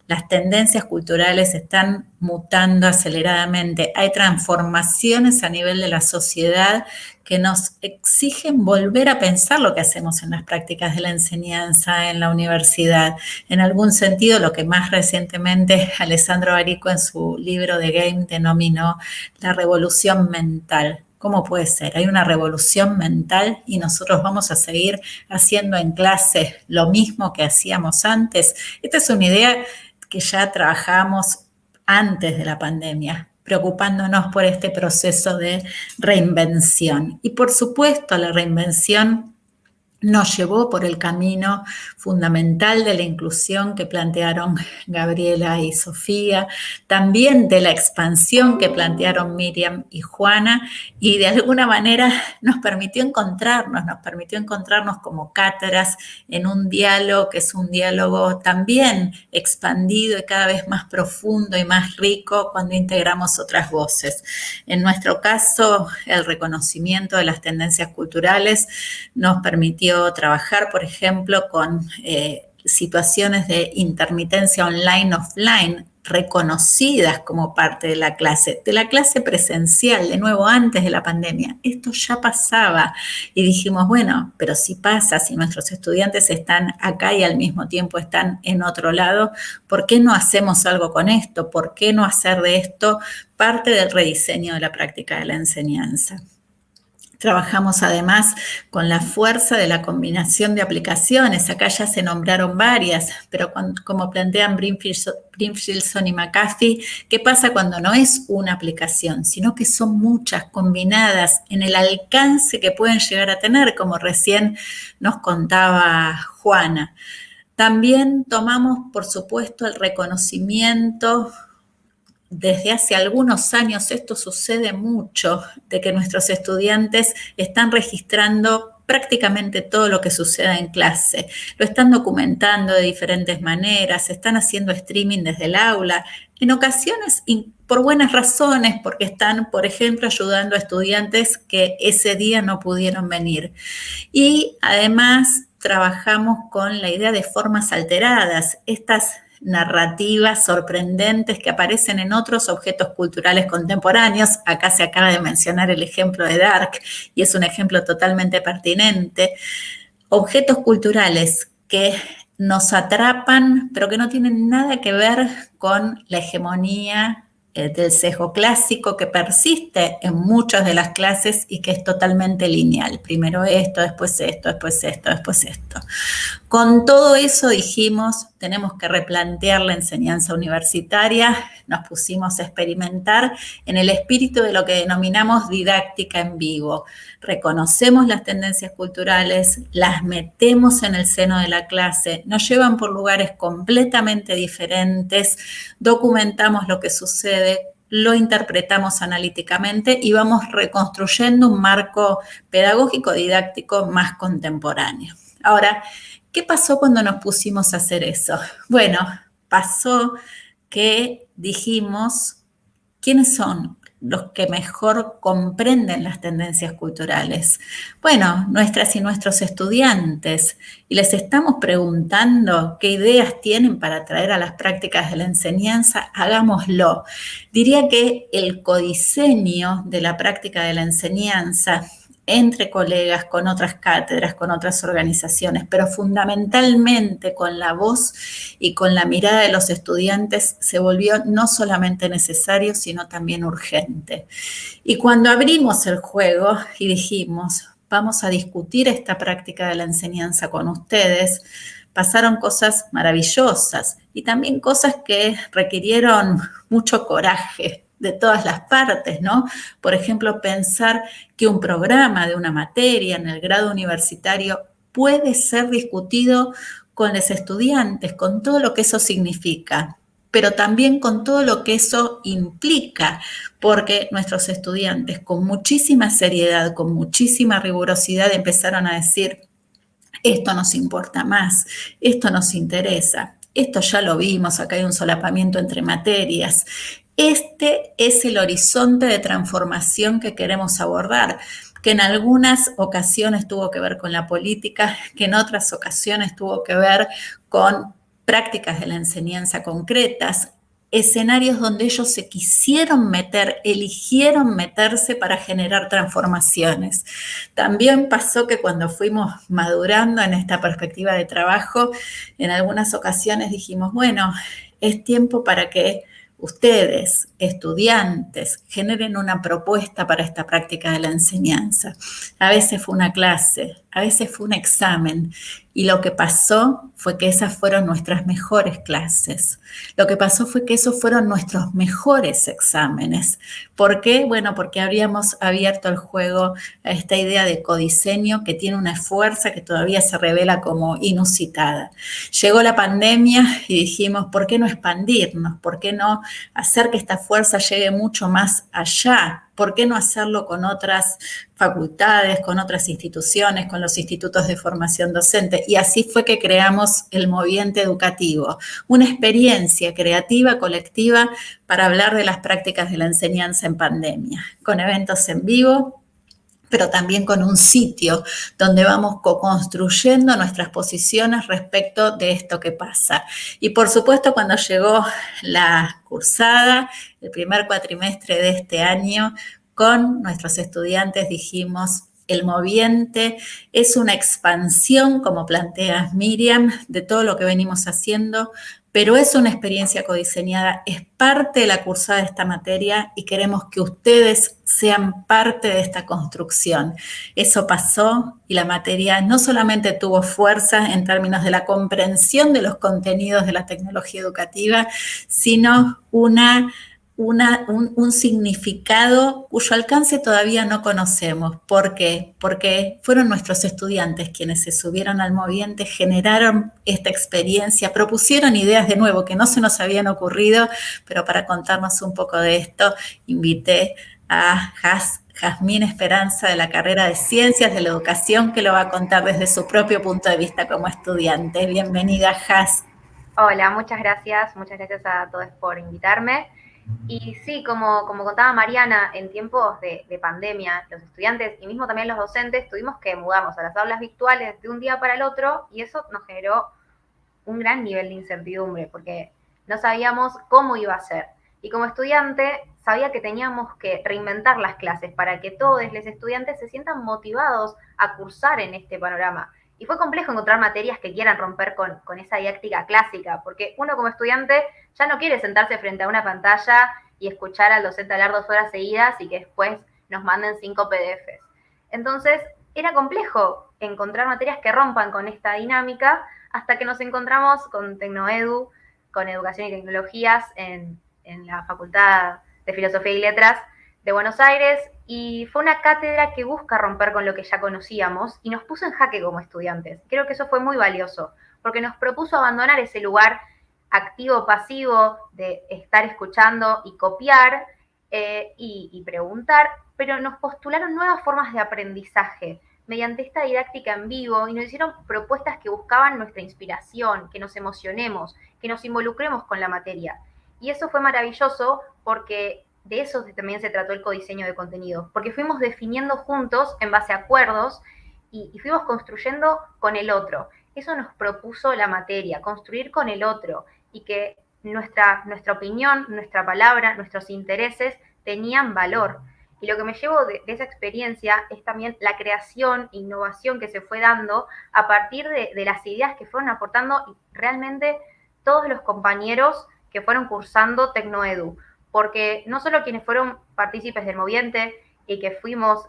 las tendencias culturales están mutando aceleradamente. Hay transformaciones a nivel de la sociedad que nos exigen volver a pensar lo que hacemos en las prácticas de la enseñanza en la universidad. En algún sentido, lo que más recientemente Alessandro Barico en su libro The Game denominó la revolución mental. ¿Cómo puede ser? Hay una revolución mental y nosotros vamos a seguir haciendo en clase lo mismo que hacíamos antes. Esta es una idea que ya trabajamos antes de la pandemia, preocupándonos por este proceso de reinvención. Y por supuesto, la reinvención nos llevó por el camino fundamental de la inclusión que plantearon Gabriela y Sofía, también de la expansión que plantearon Miriam y Juana, y de alguna manera nos permitió encontrarnos como cátedras en un diálogo que es un diálogo también expandido y cada vez más profundo y más rico cuando integramos otras voces. En nuestro caso, el reconocimiento de las tendencias culturales nos permitió trabajar, por ejemplo, con situaciones de intermitencia online-offline reconocidas como parte de la clase presencial, de nuevo antes de la pandemia. Esto ya pasaba y dijimos, bueno, pero si pasa, si nuestros estudiantes están acá y al mismo tiempo están en otro lado, ¿por qué no hacemos algo con esto? ¿Por qué no hacer de esto parte del rediseño de la práctica de la enseñanza? Trabajamos además con la fuerza de la combinación de aplicaciones. Acá ya se nombraron varias, pero como plantean Brimfieldson y McAfee, ¿qué pasa cuando no es una aplicación, sino que son muchas combinadas en el alcance que pueden llegar a tener, como recién nos contaba Juana? También tomamos, por supuesto, el reconocimiento. Desde hace algunos años esto sucede mucho, de que nuestros estudiantes están registrando prácticamente todo lo que suceda en clase. Lo están documentando de diferentes maneras, están haciendo streaming desde el aula, en ocasiones por buenas razones, porque están, por ejemplo, ayudando a estudiantes que ese día no pudieron venir. Y además trabajamos con la idea de formas alteradas, estas narrativas sorprendentes que aparecen en otros objetos culturales contemporáneos. Acá se acaba de mencionar el ejemplo de Dark y es un ejemplo totalmente pertinente. Objetos culturales que nos atrapan, pero que no tienen nada que ver con la hegemonía del sesgo clásico que persiste en muchas de las clases y que es totalmente lineal. Primero esto, después esto, después esto, después esto. Con todo eso dijimos, tenemos que replantear la enseñanza universitaria, nos pusimos a experimentar en el espíritu de lo que denominamos didáctica en vivo. Reconocemos las tendencias culturales, las metemos en el seno de la clase, nos llevan por lugares completamente diferentes, documentamos lo que sucede, lo interpretamos analíticamente y vamos reconstruyendo un marco pedagógico didáctico más contemporáneo. Ahora, ¿qué pasó cuando nos pusimos a hacer eso? Bueno, pasó que dijimos, ¿quiénes son los que mejor comprenden las tendencias culturales? Bueno, nuestras y nuestros estudiantes. Y les estamos preguntando qué ideas tienen para traer a las prácticas de la enseñanza. Hagámoslo. Diría que el codiseño de la práctica de la enseñanza entre colegas, con otras cátedras, con otras organizaciones, pero fundamentalmente con la voz y con la mirada de los estudiantes se volvió no solamente necesario, sino también urgente. Y cuando abrimos el juego y dijimos, vamos a discutir esta práctica de la enseñanza con ustedes, pasaron cosas maravillosas y también cosas que requirieron mucho coraje de todas las partes, ¿no? Por ejemplo, pensar que un programa de una materia en el grado universitario puede ser discutido con los estudiantes, con todo lo que eso significa, pero también con todo lo que eso implica, porque nuestros estudiantes con muchísima seriedad, con muchísima rigurosidad empezaron a decir, esto nos importa más, esto nos interesa, esto ya lo vimos, acá hay un solapamiento entre materias. Este es el horizonte de transformación que queremos abordar, que en algunas ocasiones tuvo que ver con la política, que en otras ocasiones tuvo que ver con prácticas de la enseñanza concretas, escenarios donde ellos se quisieron meter, eligieron meterse para generar transformaciones. También pasó que cuando fuimos madurando en esta perspectiva de trabajo, en algunas ocasiones dijimos, bueno, es tiempo para que ustedes, estudiantes, generen una propuesta para esta práctica de la enseñanza. A veces fue una clase, a veces fue un examen, y lo que pasó fue que esas fueron nuestras mejores clases. Lo que pasó fue que esos fueron nuestros mejores exámenes. ¿Por qué? Bueno, porque habíamos abierto el juego a esta idea de codiseño que tiene una fuerza que todavía se revela como inusitada. Llegó la pandemia y dijimos, ¿por qué no expandirnos? ¿Por qué no hacer que esta fuerza llegue mucho más allá? ¿Por qué no hacerlo con otras facultades, con otras instituciones, con los institutos de formación docente? Y así fue que creamos el Moviente Educativo, una experiencia creativa, colectiva, para hablar de las prácticas de la enseñanza en pandemia, con eventos en vivo, pero también con un sitio donde vamos co-construyendo nuestras posiciones respecto de esto que pasa. Y por supuesto, cuando llegó la cursada, el primer cuatrimestre de este año, con nuestros estudiantes dijimos, el Moviente es una expansión, como plantea Miriam, de todo lo que venimos haciendo, pero es una experiencia codiseñada, es parte de la cursada de esta materia y queremos que ustedes sean parte de esta construcción. Eso pasó y la materia no solamente tuvo fuerza en términos de la comprensión de los contenidos de la tecnología educativa, sino un significado cuyo alcance todavía no conocemos. ¿Por qué? Porque fueron nuestros estudiantes quienes se subieron al Moviente, generaron esta experiencia, propusieron ideas de nuevo que no se nos habían ocurrido, pero para contarnos un poco de esto, invité a Jazmín Esperanza de la carrera de Ciencias de la Educación, que lo va a contar desde su propio punto de vista como estudiante. Bienvenida, Jaz. Hola, muchas gracias a todos por invitarme. Y sí, como contaba Mariana, en tiempos de pandemia, los estudiantes y mismo también los docentes tuvimos que mudarnos a las aulas virtuales de un día para el otro y eso nos generó un gran nivel de incertidumbre porque no sabíamos cómo iba a ser. Y como estudiante sabía que teníamos que reinventar las clases para que todos los estudiantes se sientan motivados a cursar en este panorama. Y fue complejo encontrar materias que quieran romper con esa didáctica clásica, porque uno como estudiante ya no quiere sentarse frente a una pantalla y escuchar al docente hablar 2 horas seguidas y que después nos manden 5 PDFs. Entonces, era complejo encontrar materias que rompan con esta dinámica hasta que nos encontramos con Tecnoedu, con Educación y Tecnologías en la Facultad de Filosofía y Letras de Buenos Aires, y fue una cátedra que busca romper con lo que ya conocíamos y nos puso en jaque como estudiantes. Creo que eso fue muy valioso, porque nos propuso abandonar ese lugar activo-pasivo de estar escuchando y copiar y preguntar, pero nos postularon nuevas formas de aprendizaje mediante esta didáctica en vivo y nos hicieron propuestas que buscaban nuestra inspiración, que nos emocionemos, que nos involucremos con la materia. Y eso fue maravilloso porque de eso también se trató el codiseño de contenido, porque fuimos definiendo juntos en base a acuerdos y fuimos construyendo con el otro. Eso nos propuso la materia, construir con el otro y que nuestra opinión, nuestra palabra, nuestros intereses tenían valor. Y lo que me llevo de esa experiencia es también la creación e innovación que se fue dando a partir de las ideas que fueron aportando realmente todos los compañeos que fueron cursando Tecnoedu. Porque no solo quienes fueron partícipes del Moviente y que fuimos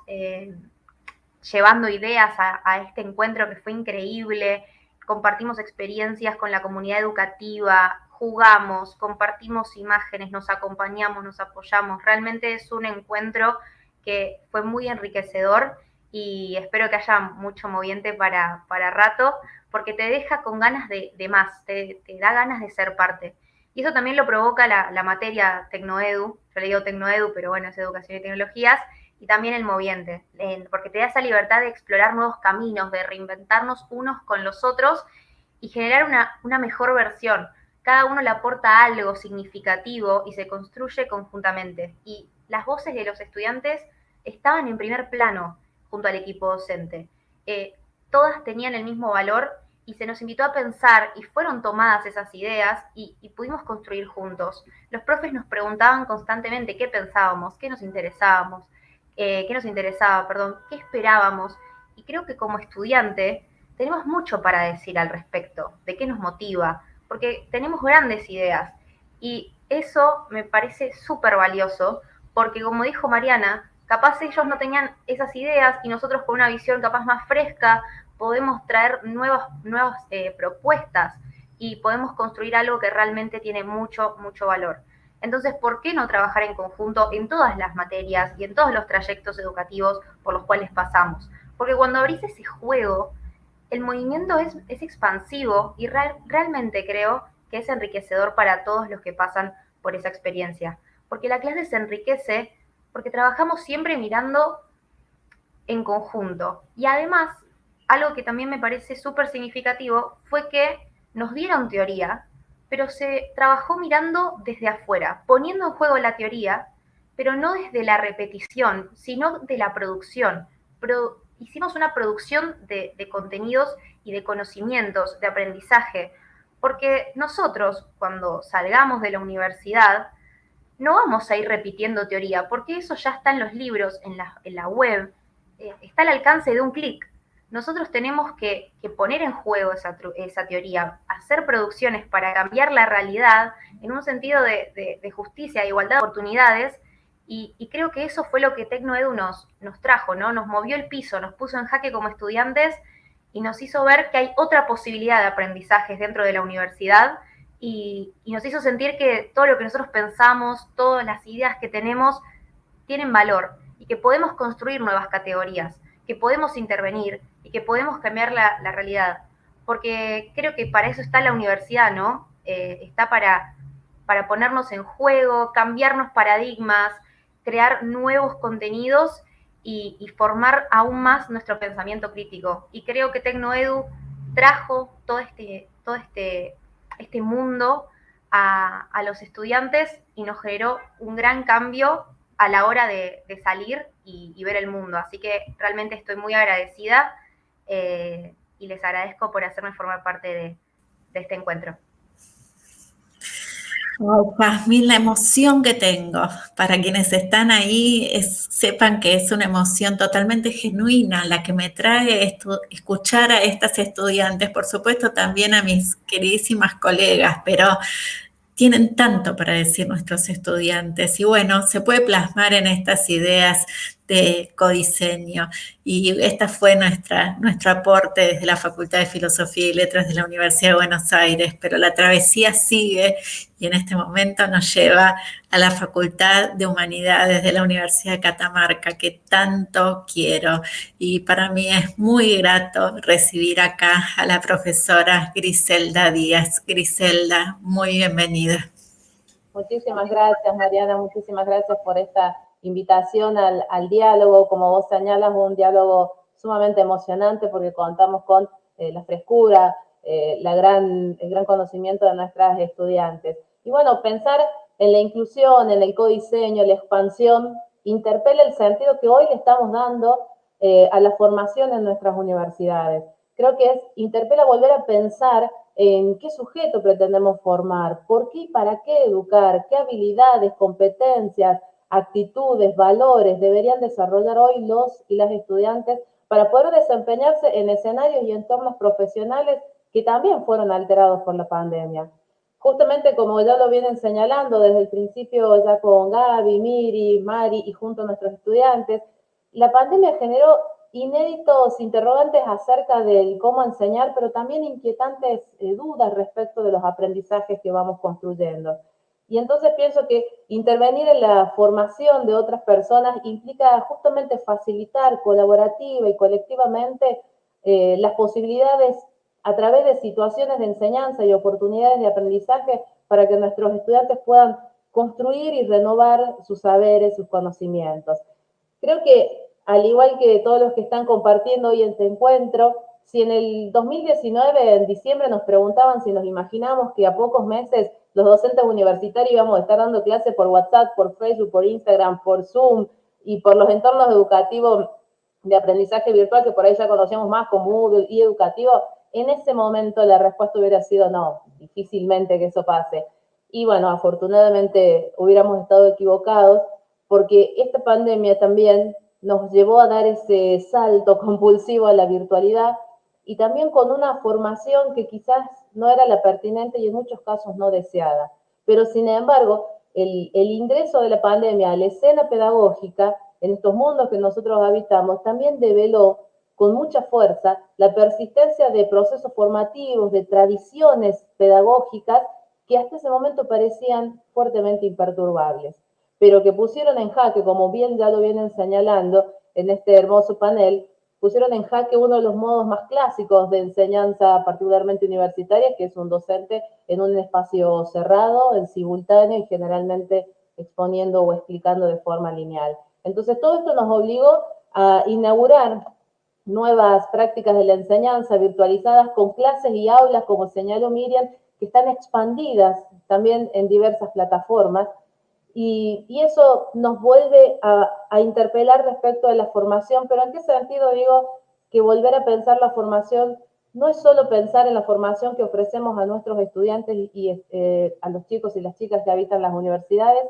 llevando ideas a este encuentro que fue increíble, compartimos experiencias con la comunidad educativa, jugamos, compartimos imágenes, nos acompañamos, nos apoyamos. Realmente es un encuentro que fue muy enriquecedor y espero que haya mucho Moviente para rato, porque te deja con ganas de más, te da ganas de ser parte. Y eso también lo provoca la materia Tecnoedu, yo le digo Tecnoedu, pero bueno, es Educación y Tecnologías, y también el Moviente, porque te da esa libertad de explorar nuevos caminos, de reinventarnos unos con los otros y generar una mejor versión. Cada uno le aporta algo significativo y se construye conjuntamente. Y las voces de los estudiantes estaban en primer plano junto al equipo docente. Todas tenían el mismo valor y se nos invitó a pensar y fueron tomadas esas ideas y pudimos construir juntos. Los profes nos preguntaban constantemente qué pensábamos, qué nos interesaba, qué esperábamos. Y creo que como estudiante tenemos mucho para decir al respecto, de qué nos motiva, porque tenemos grandes ideas. Y eso me parece súper valioso, porque como dijo Mariana, capaz ellos no tenían esas ideas y nosotros con una visión capaz más fresca podemos traer nuevas propuestas y podemos construir algo que realmente tiene mucho, mucho valor. Entonces, ¿por qué no trabajar en conjunto en todas las materias y en todos los trayectos educativos por los cuales pasamos? Porque cuando abrís ese juego, el movimiento es expansivo y realmente creo que es enriquecedor para todos los que pasan por esa experiencia. Porque la clase se enriquece porque trabajamos siempre mirando en conjunto. Y además, algo que también me parece súper significativo fue que nos dieron teoría, pero se trabajó mirando desde afuera, poniendo en juego la teoría, pero no desde la repetición, sino de la producción. Hicimos una producción de contenidos y de conocimientos, de aprendizaje, porque nosotros, cuando salgamos de la universidad, no vamos a ir repitiendo teoría, porque eso ya está en los libros, en la web, está al alcance de un clic. Nosotros tenemos que poner en juego esa teoría, hacer producciones para cambiar la realidad en un sentido de justicia, de igualdad de oportunidades, y creo que eso fue lo que Tecnoedu nos trajo, ¿no? Nos movió el piso, nos puso en jaque como estudiantes y nos hizo ver que hay otra posibilidad de aprendizajes dentro de la universidad y nos hizo sentir que todo lo que nosotros pensamos, todas las ideas que tenemos, tienen valor y que podemos construir nuevas categorías, que podemos intervenir y que podemos cambiar la realidad. Porque creo que para eso está la universidad, ¿no? Está para ponernos en juego, cambiarnos paradigmas, crear nuevos contenidos y formar aún más nuestro pensamiento crítico. Y creo que Tecnoedu trajo todo este mundo a los estudiantes y nos generó un gran cambio a la hora de salir y ver el mundo. Así que realmente estoy muy agradecida y les agradezco por hacerme formar parte de este encuentro. Oh, Jazmín, la emoción que tengo para quienes están ahí sepan que es una emoción totalmente genuina la que me trae escuchar a estas estudiantes, por supuesto también a mis queridísimas colegas, pero tienen tanto para decir nuestros estudiantes y bueno, se puede plasmar en estas ideas de codiseño y esta fue nuestro aporte desde la Facultad de Filosofía y Letras de la Universidad de Buenos Aires, pero la travesía sigue y en este momento nos lleva a la Facultad de Humanidades de la Universidad de Catamarca, que tanto quiero. Y para mí es muy grato recibir acá a la profesora Griselda Díaz. Griselda, muy bienvenida. Muchísimas gracias, Mariana, muchísimas gracias por esta invitación al diálogo. Como vos señalas, un diálogo sumamente emocionante porque contamos con la frescura, el gran conocimiento de nuestras estudiantes. Y bueno, pensar en la inclusión, en el codiseño, la expansión, interpela el sentido que hoy le estamos dando a la formación en nuestras universidades. Creo que interpela volver a pensar en qué sujeto pretendemos formar, por qué y para qué educar, qué habilidades, competencias, actitudes, valores deberían desarrollar hoy los y las estudiantes para poder desempeñarse en escenarios y entornos profesionales que también fueron alterados por la pandemia. Justamente como ya lo vienen señalando desde el principio ya con Gaby, Miri, Mari y junto a nuestros estudiantes, la pandemia generó inéditos interrogantes acerca del cómo enseñar, pero también inquietantes dudas respecto de los aprendizajes que vamos construyendo. Y entonces pienso que intervenir en la formación de otras personas implica justamente facilitar colaborativa y colectivamente las posibilidades a través de situaciones de enseñanza y oportunidades de aprendizaje para que nuestros estudiantes puedan construir y renovar sus saberes, sus conocimientos. Creo que, al igual que todos los que están compartiendo hoy este encuentro, si en el 2019, en diciembre, nos preguntaban si nos imaginamos que a pocos meses los docentes universitarios íbamos a estar dando clases por WhatsApp, por Facebook, por Instagram, por Zoom y por los entornos educativos de aprendizaje virtual que por ahí ya conocíamos más como Moodle y educativo, en ese momento la respuesta hubiera sido no, difícilmente que eso pase. Y bueno, afortunadamente hubiéramos estado equivocados porque esta pandemia también nos llevó a dar ese salto compulsivo a la virtualidad y también con una formación que quizás no era la pertinente y en muchos casos no deseada. Pero sin embargo, el ingreso de la pandemia a la escena pedagógica en estos mundos que nosotros habitamos también develó con mucha fuerza la persistencia de procesos formativos, de tradiciones pedagógicas que hasta ese momento parecían fuertemente imperturbables, pero que pusieron en jaque, como bien ya lo vienen señalando en este hermoso panel, pusieron en jaque uno de los modos más clásicos de enseñanza, particularmente universitaria, que es un docente en un espacio cerrado, en simultáneo y generalmente exponiendo o explicando de forma lineal. Entonces, todo esto nos obligó a inaugurar nuevas prácticas de la enseñanza virtualizadas con clases y aulas, como señaló Miriam, que están expandidas también en diversas plataformas. Y eso nos vuelve a interpelar respecto de la formación, pero ¿en qué sentido digo que volver a pensar la formación no es solo pensar en la formación que ofrecemos a nuestros estudiantes y a los chicos y las chicas que habitan las universidades,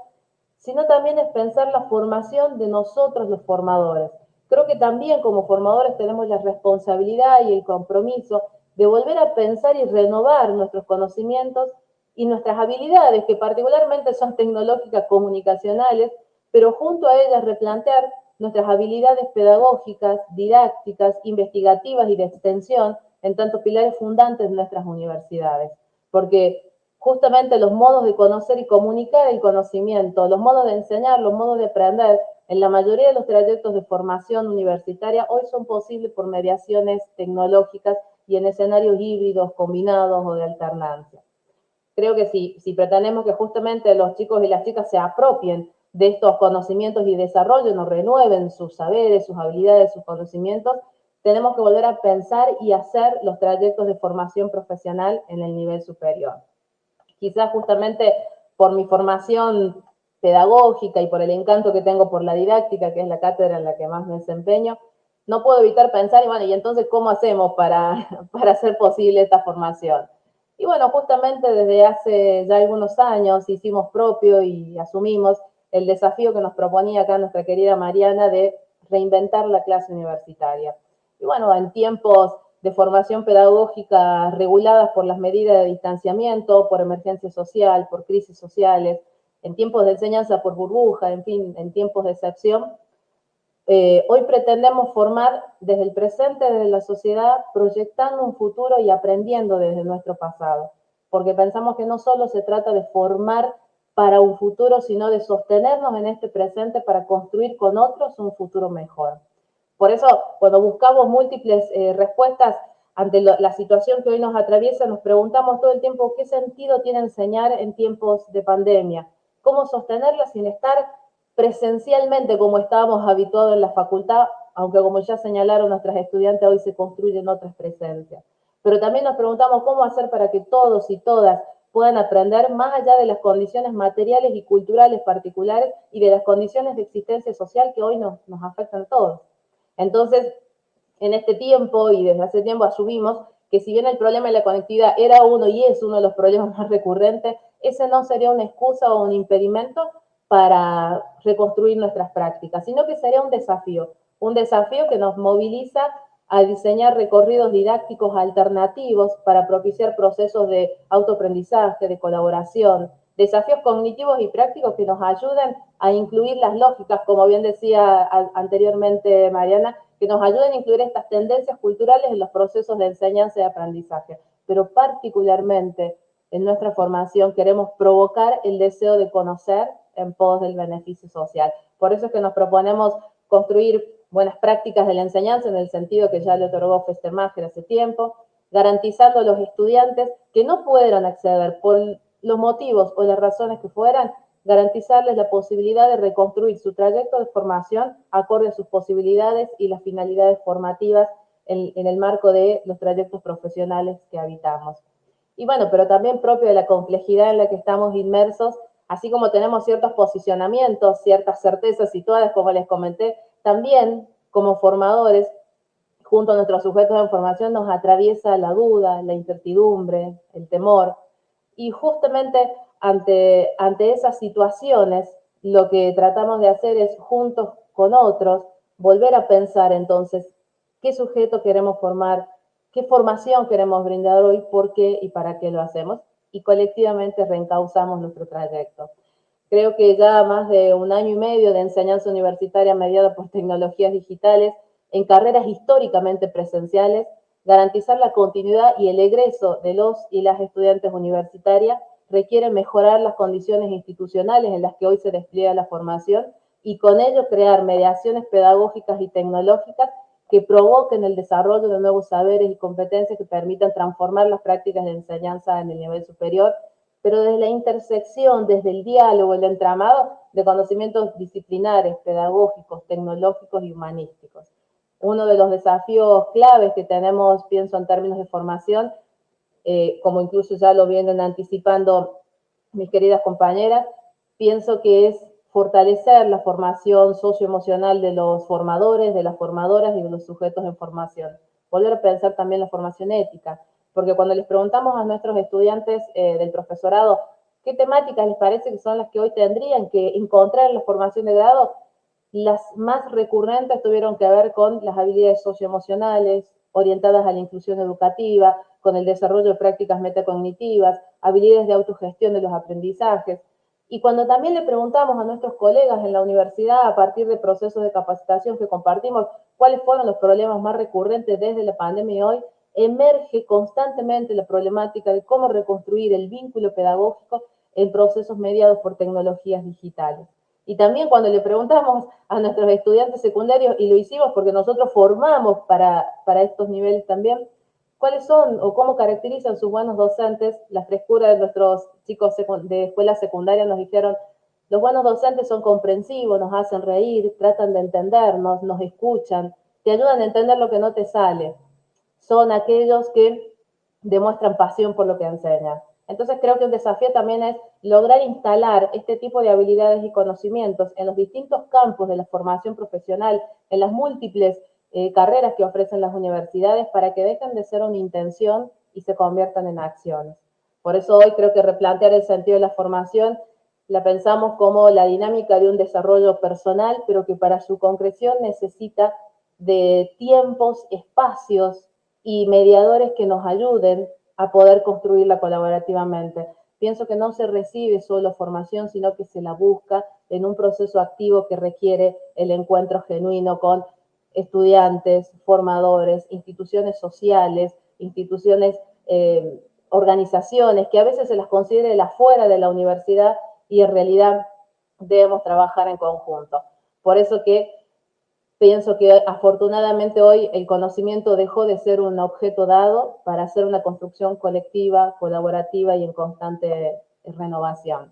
sino también es pensar la formación de nosotros los formadores? Creo que también como formadores tenemos la responsabilidad y el compromiso de volver a pensar y renovar nuestros conocimientos y nuestras habilidades, que particularmente son tecnológicas comunicacionales, pero junto a ellas replantear nuestras habilidades pedagógicas, didácticas, investigativas y de extensión en tanto pilares fundantes de nuestras universidades. Porque justamente los modos de conocer y comunicar el conocimiento, los modos de enseñar, los modos de aprender, en la mayoría de los trayectos de formación universitaria hoy son posibles por mediaciones tecnológicas y en escenarios híbridos, combinados o de alternancia. Creo que si pretendemos que justamente los chicos y las chicas se apropien de estos conocimientos y desarrollen o renueven sus saberes, sus habilidades, sus conocimientos, tenemos que volver a pensar y hacer los trayectos de formación profesional en el nivel superior. Quizás justamente por mi formación pedagógica y por el encanto que tengo por la didáctica, que es la cátedra en la que más me desempeño, no puedo evitar pensar, y bueno, ¿y entonces cómo hacemos para hacer posible esta formación? Y bueno, justamente desde hace ya algunos años hicimos propio y asumimos el desafío que nos proponía acá nuestra querida Mariana de reinventar la clase universitaria. Y bueno, en tiempos de formación pedagógica reguladas por las medidas de distanciamiento, por emergencia social, por crisis sociales, en tiempos de enseñanza por burbuja, en fin, en tiempos de excepción, hoy pretendemos formar desde el presente, desde la sociedad, proyectando un futuro y aprendiendo desde nuestro pasado, porque pensamos que no solo se trata de formar para un futuro, sino de sostenernos en este presente para construir con otros un futuro mejor. Por eso, cuando buscamos múltiples respuestas ante la situación que hoy nos atraviesa, nos preguntamos todo el tiempo qué sentido tiene enseñar en tiempos de pandemia, cómo sostenerla sin estar presencialmente como estábamos habituados en la facultad, aunque como ya señalaron nuestras estudiantes, hoy se construyen otras presencias. Pero también nos preguntamos cómo hacer para que todos y todas puedan aprender más allá de las condiciones materiales y culturales particulares y de las condiciones de existencia social que hoy nos afectan a todos. Entonces, en este tiempo y desde hace tiempo asumimos que si bien el problema de la conectividad era uno y es uno de los problemas más recurrentes, ese no sería una excusa o un impedimento para reconstruir nuestras prácticas, sino que sería un desafío que nos moviliza a diseñar recorridos didácticos alternativos para propiciar procesos de autoaprendizaje, de colaboración, desafíos cognitivos y prácticos que nos ayuden a incluir las lógicas, como bien decía anteriormente Mariana, que nos ayuden a incluir estas tendencias culturales en los procesos de enseñanza y aprendizaje. Pero particularmente en nuestra formación queremos provocar el deseo de conocer en pos del beneficio social. Por eso es que nos proponemos construir buenas prácticas de la enseñanza en el sentido que ya le otorgó Festermacher hace tiempo, garantizando a los estudiantes que no pudieron acceder por los motivos o las razones que fueran, garantizarles la posibilidad de reconstruir su trayecto de formación acorde a sus posibilidades y las finalidades formativas en el marco de los trayectos profesionales que habitamos. Y bueno, pero también propio de la complejidad en la que estamos inmersos, así como tenemos ciertos posicionamientos, ciertas certezas situadas, como les comenté, también como formadores, junto a nuestros sujetos de formación, nos atraviesa la duda, la incertidumbre, el temor. Y justamente ante esas situaciones, lo que tratamos de hacer es, juntos con otros, volver a pensar entonces qué sujeto queremos formar, qué formación queremos brindar hoy, por qué y para qué lo hacemos, y colectivamente reencauzamos nuestro trayecto. Creo que ya más de 1 año y medio de enseñanza universitaria mediada por tecnologías digitales en carreras históricamente presenciales, garantizar la continuidad y el egreso de los y las estudiantes universitarias requiere mejorar las condiciones institucionales en las que hoy se despliega la formación y con ello crear mediaciones pedagógicas y tecnológicas que provoquen el desarrollo de nuevos saberes y competencias que permitan transformar las prácticas de enseñanza en el nivel superior, pero desde la intersección, desde el diálogo, el entramado de conocimientos disciplinares, pedagógicos, tecnológicos y humanísticos. Uno de los desafíos claves que tenemos, pienso en términos de formación, como incluso ya lo vienen anticipando mis queridas compañeras, pienso que es fortalecer la formación socioemocional de los formadores, de las formadoras y de los sujetos en formación. Volver a pensar también la formación ética, porque cuando les preguntamos a nuestros estudiantes del profesorado qué temáticas les parece que son las que hoy tendrían que encontrar en la formación de grado, las más recurrentes tuvieron que ver con las habilidades socioemocionales, orientadas a la inclusión educativa, con el desarrollo de prácticas metacognitivas, habilidades de autogestión de los aprendizajes. Y cuando también le preguntamos a nuestros colegas en la universidad, a partir de procesos de capacitación que compartimos, cuáles fueron los problemas más recurrentes desde la pandemia y hoy, emerge constantemente la problemática de cómo reconstruir el vínculo pedagógico en procesos mediados por tecnologías digitales. Y también cuando le preguntamos a nuestros estudiantes secundarios, y lo hicimos porque nosotros formamos para estos niveles también, cuáles son o cómo caracterizan sus buenos docentes, la frescura de nuestros chicos de escuela secundaria nos dijeron, los buenos docentes son comprensivos, nos hacen reír, tratan de entendernos, nos escuchan, te ayudan a entender lo que no te sale. Son aquellos que demuestran pasión por lo que enseñan. Entonces creo que un desafío también es lograr instalar este tipo de habilidades y conocimientos en los distintos campos de la formación profesional, en las múltiples carreras que ofrecen las universidades para que dejen de ser una intención y se conviertan en acciones. Por eso hoy creo que replantear el sentido de la formación la pensamos como la dinámica de un desarrollo personal, pero que para su concreción necesita de tiempos, espacios y mediadores que nos ayuden a poder construirla colaborativamente. Pienso que no se recibe solo formación, sino que se la busca en un proceso activo que requiere el encuentro genuino con estudiantes, formadores, instituciones sociales, instituciones, organizaciones, que a veces se las considere afuera de la universidad y en realidad debemos trabajar en conjunto. Por eso que pienso que afortunadamente hoy el conocimiento dejó de ser un objeto dado para hacer una construcción colectiva, colaborativa y en constante renovación.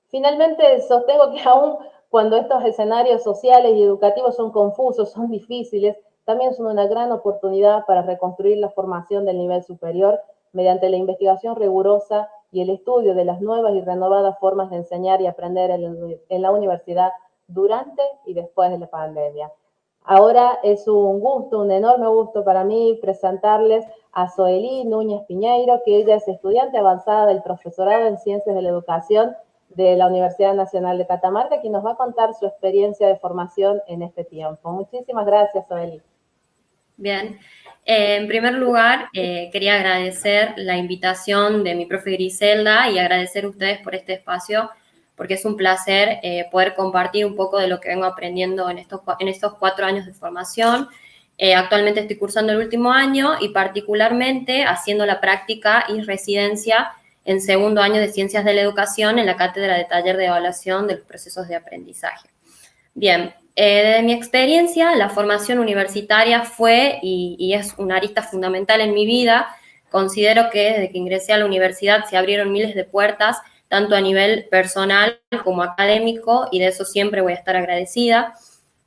Finalmente, sostengo que aún cuando estos escenarios sociales y educativos son confusos, son difíciles, también son una gran oportunidad para reconstruir la formación del nivel superior mediante la investigación rigurosa y el estudio de las nuevas y renovadas formas de enseñar y aprender en la universidad durante y después de la pandemia. Ahora es un gusto, un enorme gusto para mí presentarles a Zoelí Núñez Piñeiro, que ella es estudiante avanzada del profesorado en Ciencias de la Educación de la Universidad Nacional de Catamarca, quien nos va a contar su experiencia de formación en este tiempo. Muchísimas gracias, Zoelí. Bien, en primer lugar, quería agradecer la invitación de mi profe Griselda y agradecer a ustedes por este espacio, porque es un placer poder compartir un poco de lo que vengo aprendiendo en estos 4 años de formación. Actualmente estoy cursando el último año y particularmente haciendo la práctica y residencia en segundo año de Ciencias de la Educación en la Cátedra de Taller de Evaluación de los Procesos de Aprendizaje. Bien, desde mi experiencia, la formación universitaria fue y es una arista fundamental en mi vida. Considero que desde que ingresé a la universidad se abrieron miles de puertas, tanto a nivel personal como académico, y de eso siempre voy a estar agradecida.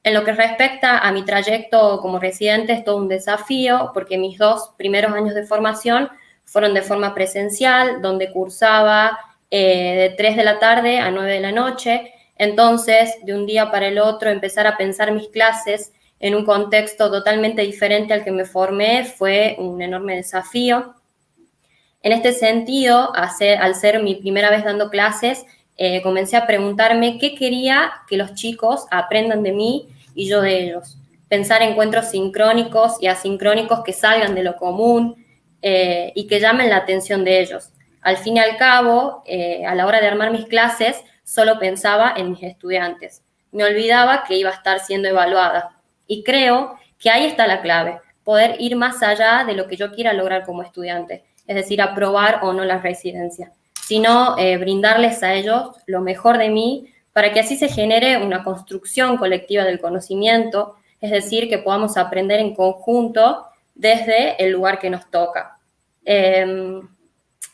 En lo que respecta a mi trayecto como residente, es todo un desafío, porque mis 2 primeros años de formación fueron de forma presencial, donde cursaba de 3 de la tarde a 9 de la noche. Entonces, de un día para el otro, empezar a pensar mis clases en un contexto totalmente diferente al que me formé fue un enorme desafío. En este sentido, al ser mi primera vez dando clases, comencé a preguntarme qué quería que los chicos aprendan de mí y yo de ellos. Pensar encuentros sincrónicos y asincrónicos que salgan de lo común y que llamen la atención de ellos. Al fin y al cabo, a la hora de armar mis clases, solo pensaba en mis estudiantes. Me olvidaba que iba a estar siendo evaluada. Y creo que ahí está la clave, poder ir más allá de lo que yo quiera lograr como estudiante, es decir, aprobar o no la residencia, sino brindarles a ellos lo mejor de mí para que así se genere una construcción colectiva del conocimiento, es decir, que podamos aprender en conjunto desde el lugar que nos toca.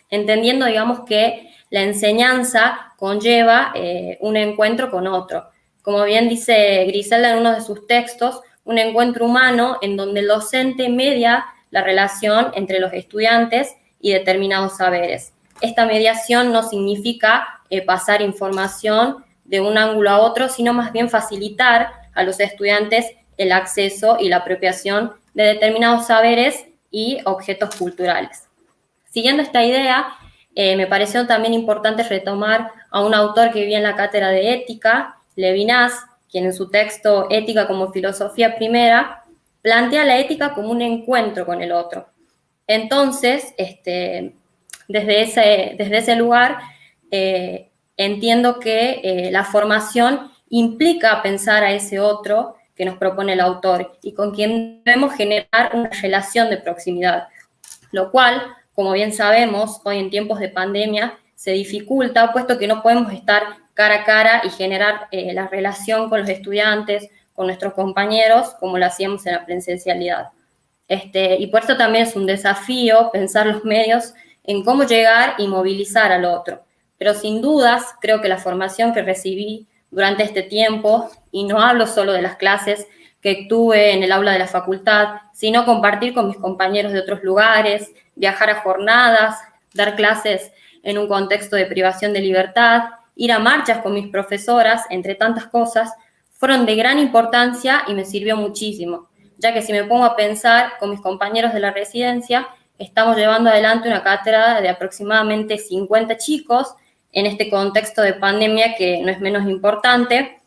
Entendiendo, digamos, que la enseñanza conlleva un encuentro con otro. Como bien dice Griselda en uno de sus textos, un encuentro humano en donde el docente media la relación entre los estudiantes y determinados saberes. Esta mediación no significa pasar información de un ángulo a otro, sino más bien facilitar a los estudiantes el acceso y la apropiación de determinados saberes y objetos culturales. Siguiendo esta idea, me pareció también importante retomar a un autor que vivía en la cátedra de ética, Levinas, quien en su texto Ética como filosofía primera, plantea la ética como un encuentro con el otro. Entonces, desde ese lugar, entiendo que la formación implica pensar a ese otro que nos propone el autor y con quien debemos generar una relación de proximidad, lo cual, como bien sabemos, hoy en tiempos de pandemia se dificulta, puesto que no podemos estar cara a cara y generar la relación con los estudiantes, con nuestros compañeros, como lo hacíamos en la presencialidad. Y por eso también es un desafío pensar los medios en cómo llegar y movilizar al otro. Pero sin dudas, creo que la formación que recibí durante este tiempo, y no hablo solo de las clases que tuve en el aula de la facultad, sino compartir con mis compañeros de otros lugares, viajar a jornadas, dar clases en un contexto de privación de libertad, ir a marchas con mis profesoras, entre tantas cosas, fueron de gran importancia y me sirvió muchísimo, ya que si me pongo a pensar con mis compañeros de la residencia, estamos llevando adelante una cátedra de aproximadamente 50 chicos en este contexto de pandemia que no es menos importante,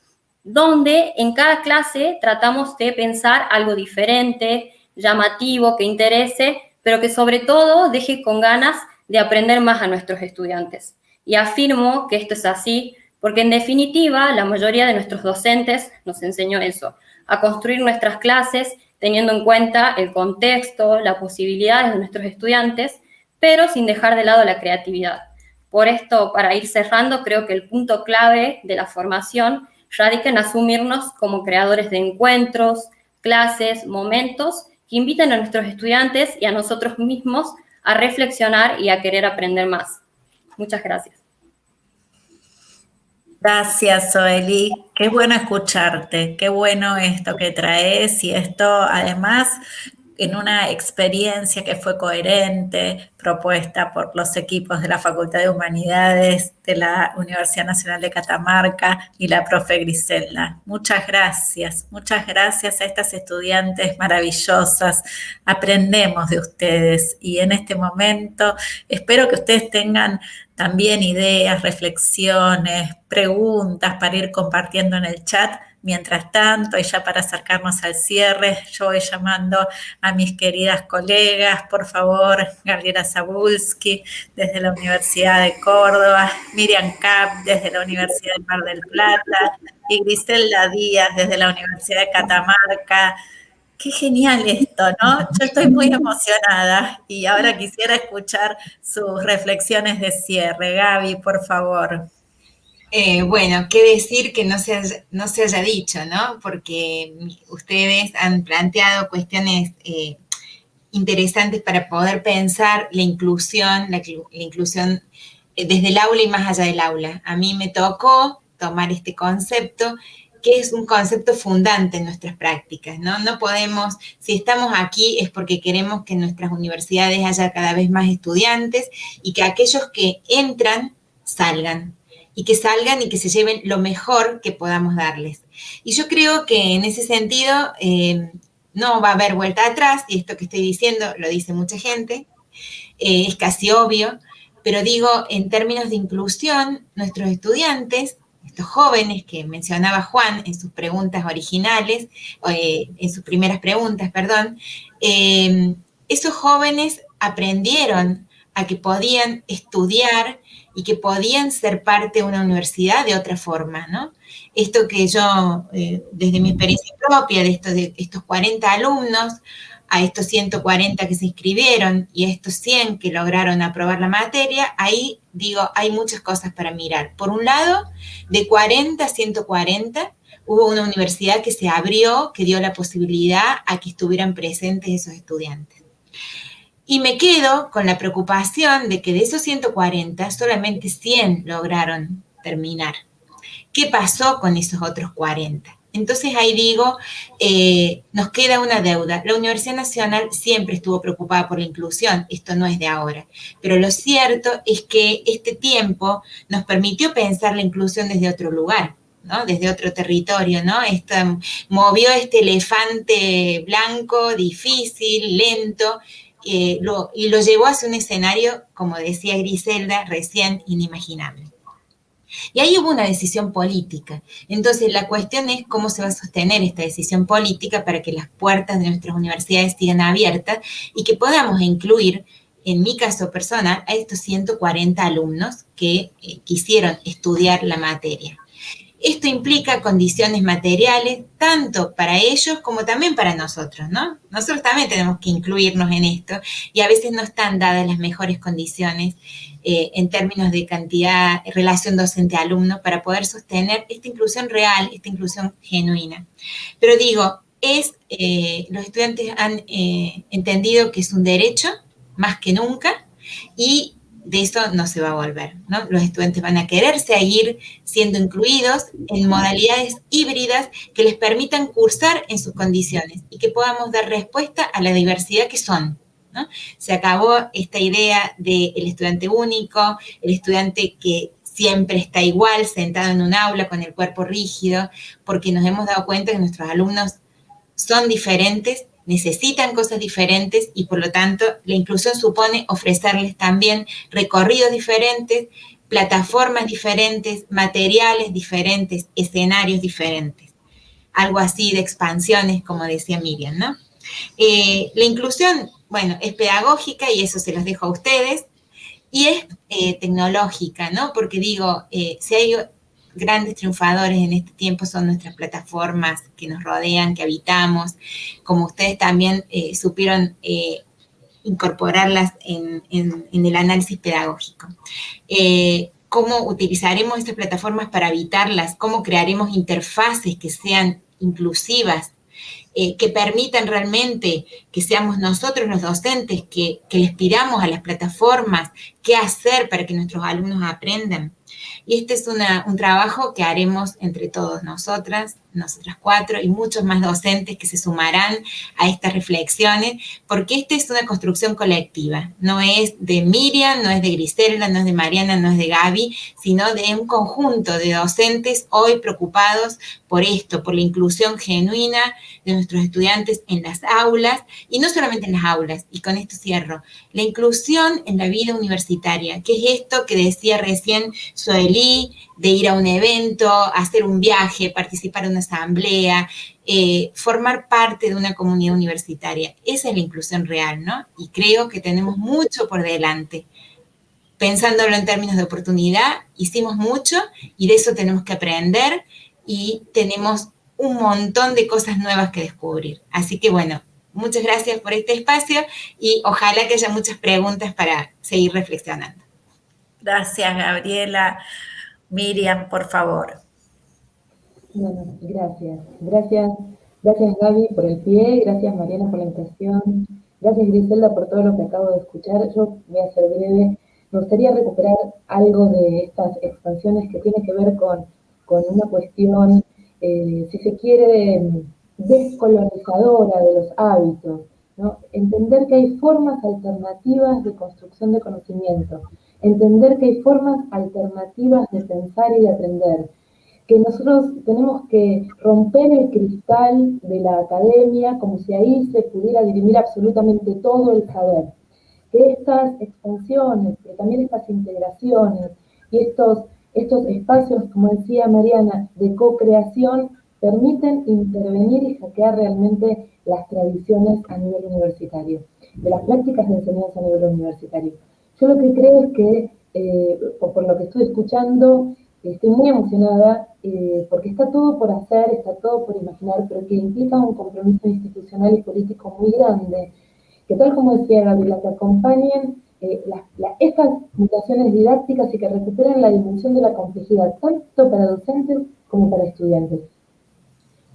donde en cada clase tratamos de pensar algo diferente, llamativo, que interese, pero que sobre todo deje con ganas de aprender más a nuestros estudiantes. Y afirmo que esto es así porque en definitiva la mayoría de nuestros docentes nos enseñó eso, a construir nuestras clases teniendo en cuenta el contexto, las posibilidades de nuestros estudiantes, pero sin dejar de lado la creatividad. Por esto, para ir cerrando, creo que el punto clave de la formación radica en asumirnos como creadores de encuentros, clases, momentos que inviten a nuestros estudiantes y a nosotros mismos a reflexionar y a querer aprender más. Muchas gracias. Gracias, Zoelí. Qué bueno escucharte, qué bueno esto que traes y esto además en una experiencia que fue coherente, propuesta por los equipos de la Facultad de Humanidades de la Universidad Nacional de Catamarca y la profe Griselda. Muchas gracias a estas estudiantes maravillosas. Aprendemos de ustedes y en este momento espero que ustedes tengan también ideas, reflexiones, preguntas para ir compartiendo en el chat. Mientras tanto, y ya para acercarnos al cierre, yo voy llamando a mis queridas colegas, por favor, Gabriela Zabulski, desde la Universidad de Córdoba, Miriam Kapp, desde la Universidad de Mar del Plata, y Griselda Díaz, desde la Universidad de Catamarca. Qué genial esto, ¿no? Yo estoy muy emocionada y ahora quisiera escuchar sus reflexiones de cierre. Gaby, por favor. Bueno, qué decir que no se haya dicho, ¿no? Porque ustedes han planteado cuestiones interesantes para poder pensar la inclusión desde el aula y más allá del aula. A mí me tocó tomar este concepto, que es un concepto fundante en nuestras prácticas, ¿no? No podemos, si estamos aquí es porque queremos que en nuestras universidades haya cada vez más estudiantes y que aquellos que entran salgan. Y que salgan y que se lleven lo mejor que podamos darles. Y yo creo que en ese sentido no va a haber vuelta atrás, y esto que estoy diciendo lo dice mucha gente, es casi obvio, pero digo, en términos de inclusión, nuestros estudiantes, estos jóvenes que mencionaba Juan en sus preguntas originales, en sus primeras preguntas, perdón, esos jóvenes aprendieron a que podían estudiar y que podían ser parte de una universidad de otra forma, ¿no? Esto que yo, desde mi experiencia propia, de estos 40 alumnos, a estos 140 que se inscribieron y a estos 100 que lograron aprobar la materia, ahí digo, hay muchas cosas para mirar. Por un lado, de 40 a 140, hubo una universidad que se abrió, que dio la posibilidad a que estuvieran presentes esos estudiantes. Y me quedo con la preocupación de que de esos 140, solamente 100 lograron terminar. ¿Qué pasó con esos otros 40? Entonces ahí digo, nos queda una deuda. La Universidad Nacional siempre estuvo preocupada por la inclusión, esto no es de ahora. Pero lo cierto es que este tiempo nos permitió pensar la inclusión desde otro lugar, ¿no? Desde otro territorio, ¿no? Movió este elefante blanco, difícil, lento, y lo llevó hacia un escenario, como decía Griselda, recién inimaginable. Y ahí hubo una decisión política. Entonces, la cuestión es cómo se va a sostener esta decisión política para que las puertas de nuestras universidades sigan abiertas y que podamos incluir, en mi caso personal, a estos 140 alumnos que quisieron estudiar la materia. Esto implica condiciones materiales, tanto para ellos como también para nosotros, ¿no? Nosotros también tenemos que incluirnos en esto y a veces no están dadas las mejores condiciones en términos de cantidad, relación docente-alumno para poder sostener esta inclusión real, esta inclusión genuina. Pero digo, los estudiantes han entendido que es un derecho más que nunca y de eso no se va a volver, ¿no? Los estudiantes van a querer seguir siendo incluidos en modalidades híbridas que les permitan cursar en sus condiciones y que podamos dar respuesta a la diversidad que son, ¿no? Se acabó esta idea del estudiante único, el estudiante que siempre está igual, sentado en un aula con el cuerpo rígido, porque nos hemos dado cuenta que nuestros alumnos son diferentes, necesitan cosas diferentes y por lo tanto la inclusión supone ofrecerles también recorridos diferentes, plataformas diferentes, materiales diferentes, escenarios diferentes. Algo así de expansiones, como decía Miriam, ¿no? La inclusión, bueno, es pedagógica y eso se los dejo a ustedes y es tecnológica, ¿no? Porque digo, si hay grandes triunfadores en este tiempo son nuestras plataformas que nos rodean, que habitamos, como ustedes también supieron incorporarlas en el análisis pedagógico. ¿Cómo utilizaremos estas plataformas para habitarlas? ¿Cómo crearemos interfaces que sean inclusivas, que permitan realmente que seamos nosotros los docentes que les pidamos a las plataformas qué hacer para que nuestros alumnos aprendan? Y este es un trabajo que haremos entre todos nosotras 4 y muchos más docentes que se sumarán a estas reflexiones, porque esta es una construcción colectiva, no es de Miriam, no es de Griselda, no es de Mariana, no es de Gaby, sino de un conjunto de docentes hoy preocupados por esto, por la inclusión genuina de nuestros estudiantes en las aulas, y no solamente en las aulas, y con esto cierro, la inclusión en la vida universitaria, que es esto que decía recién Soelí, de ir a un evento, hacer un viaje, participar en una asamblea, formar parte de una comunidad universitaria. Esa es la inclusión real, ¿no? Y creo que tenemos mucho por delante. Pensándolo en términos de oportunidad, hicimos mucho y de eso tenemos que aprender y tenemos un montón de cosas nuevas que descubrir. Así que bueno, muchas gracias por este espacio y ojalá que haya muchas preguntas para seguir reflexionando. Gracias, Gabriela. Miriam, por favor. Bueno, gracias. Gracias Gaby por el pie, gracias Mariana por la invitación, gracias Griselda por todo lo que acabo de escuchar. Yo voy a ser breve. Me gustaría recuperar algo de estas expansiones que tiene que ver con una cuestión, si se quiere, descolonizadora de los hábitos, ¿no? Entender que hay formas alternativas de construcción de conocimiento, entender que hay formas alternativas de pensar y de aprender, que nosotros tenemos que romper el cristal de la academia como si ahí se pudiera dirimir absolutamente todo el saber, que estas expansiones, que también estas integraciones y estos espacios, como decía Mariana, de co-creación, permiten intervenir y hackear realmente las tradiciones a nivel universitario, de las prácticas de enseñanza a nivel universitario. Yo lo que creo es que, por lo que estoy escuchando, estoy muy emocionada porque está todo por hacer, está todo por imaginar, pero que implica un compromiso institucional y político muy grande, que tal como decía Gabriela, que acompañen estas mutaciones didácticas y que recuperen la dimensión de la complejidad, tanto para docentes como para estudiantes.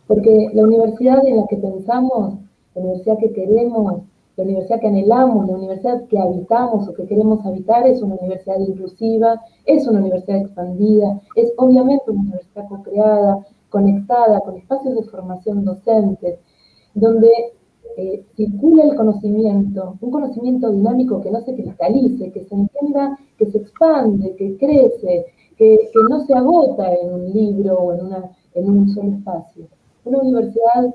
Porque la universidad en la que pensamos, la universidad que queremos, la universidad que anhelamos, la universidad que habitamos o que queremos habitar es una universidad inclusiva, es una universidad expandida, es obviamente una universidad co-creada, conectada, con espacios de formación docentes, donde circula el conocimiento, un conocimiento dinámico que no se cristalice, que se entienda, que se expande, que crece, que no se agota en un libro o en un solo espacio. Una universidad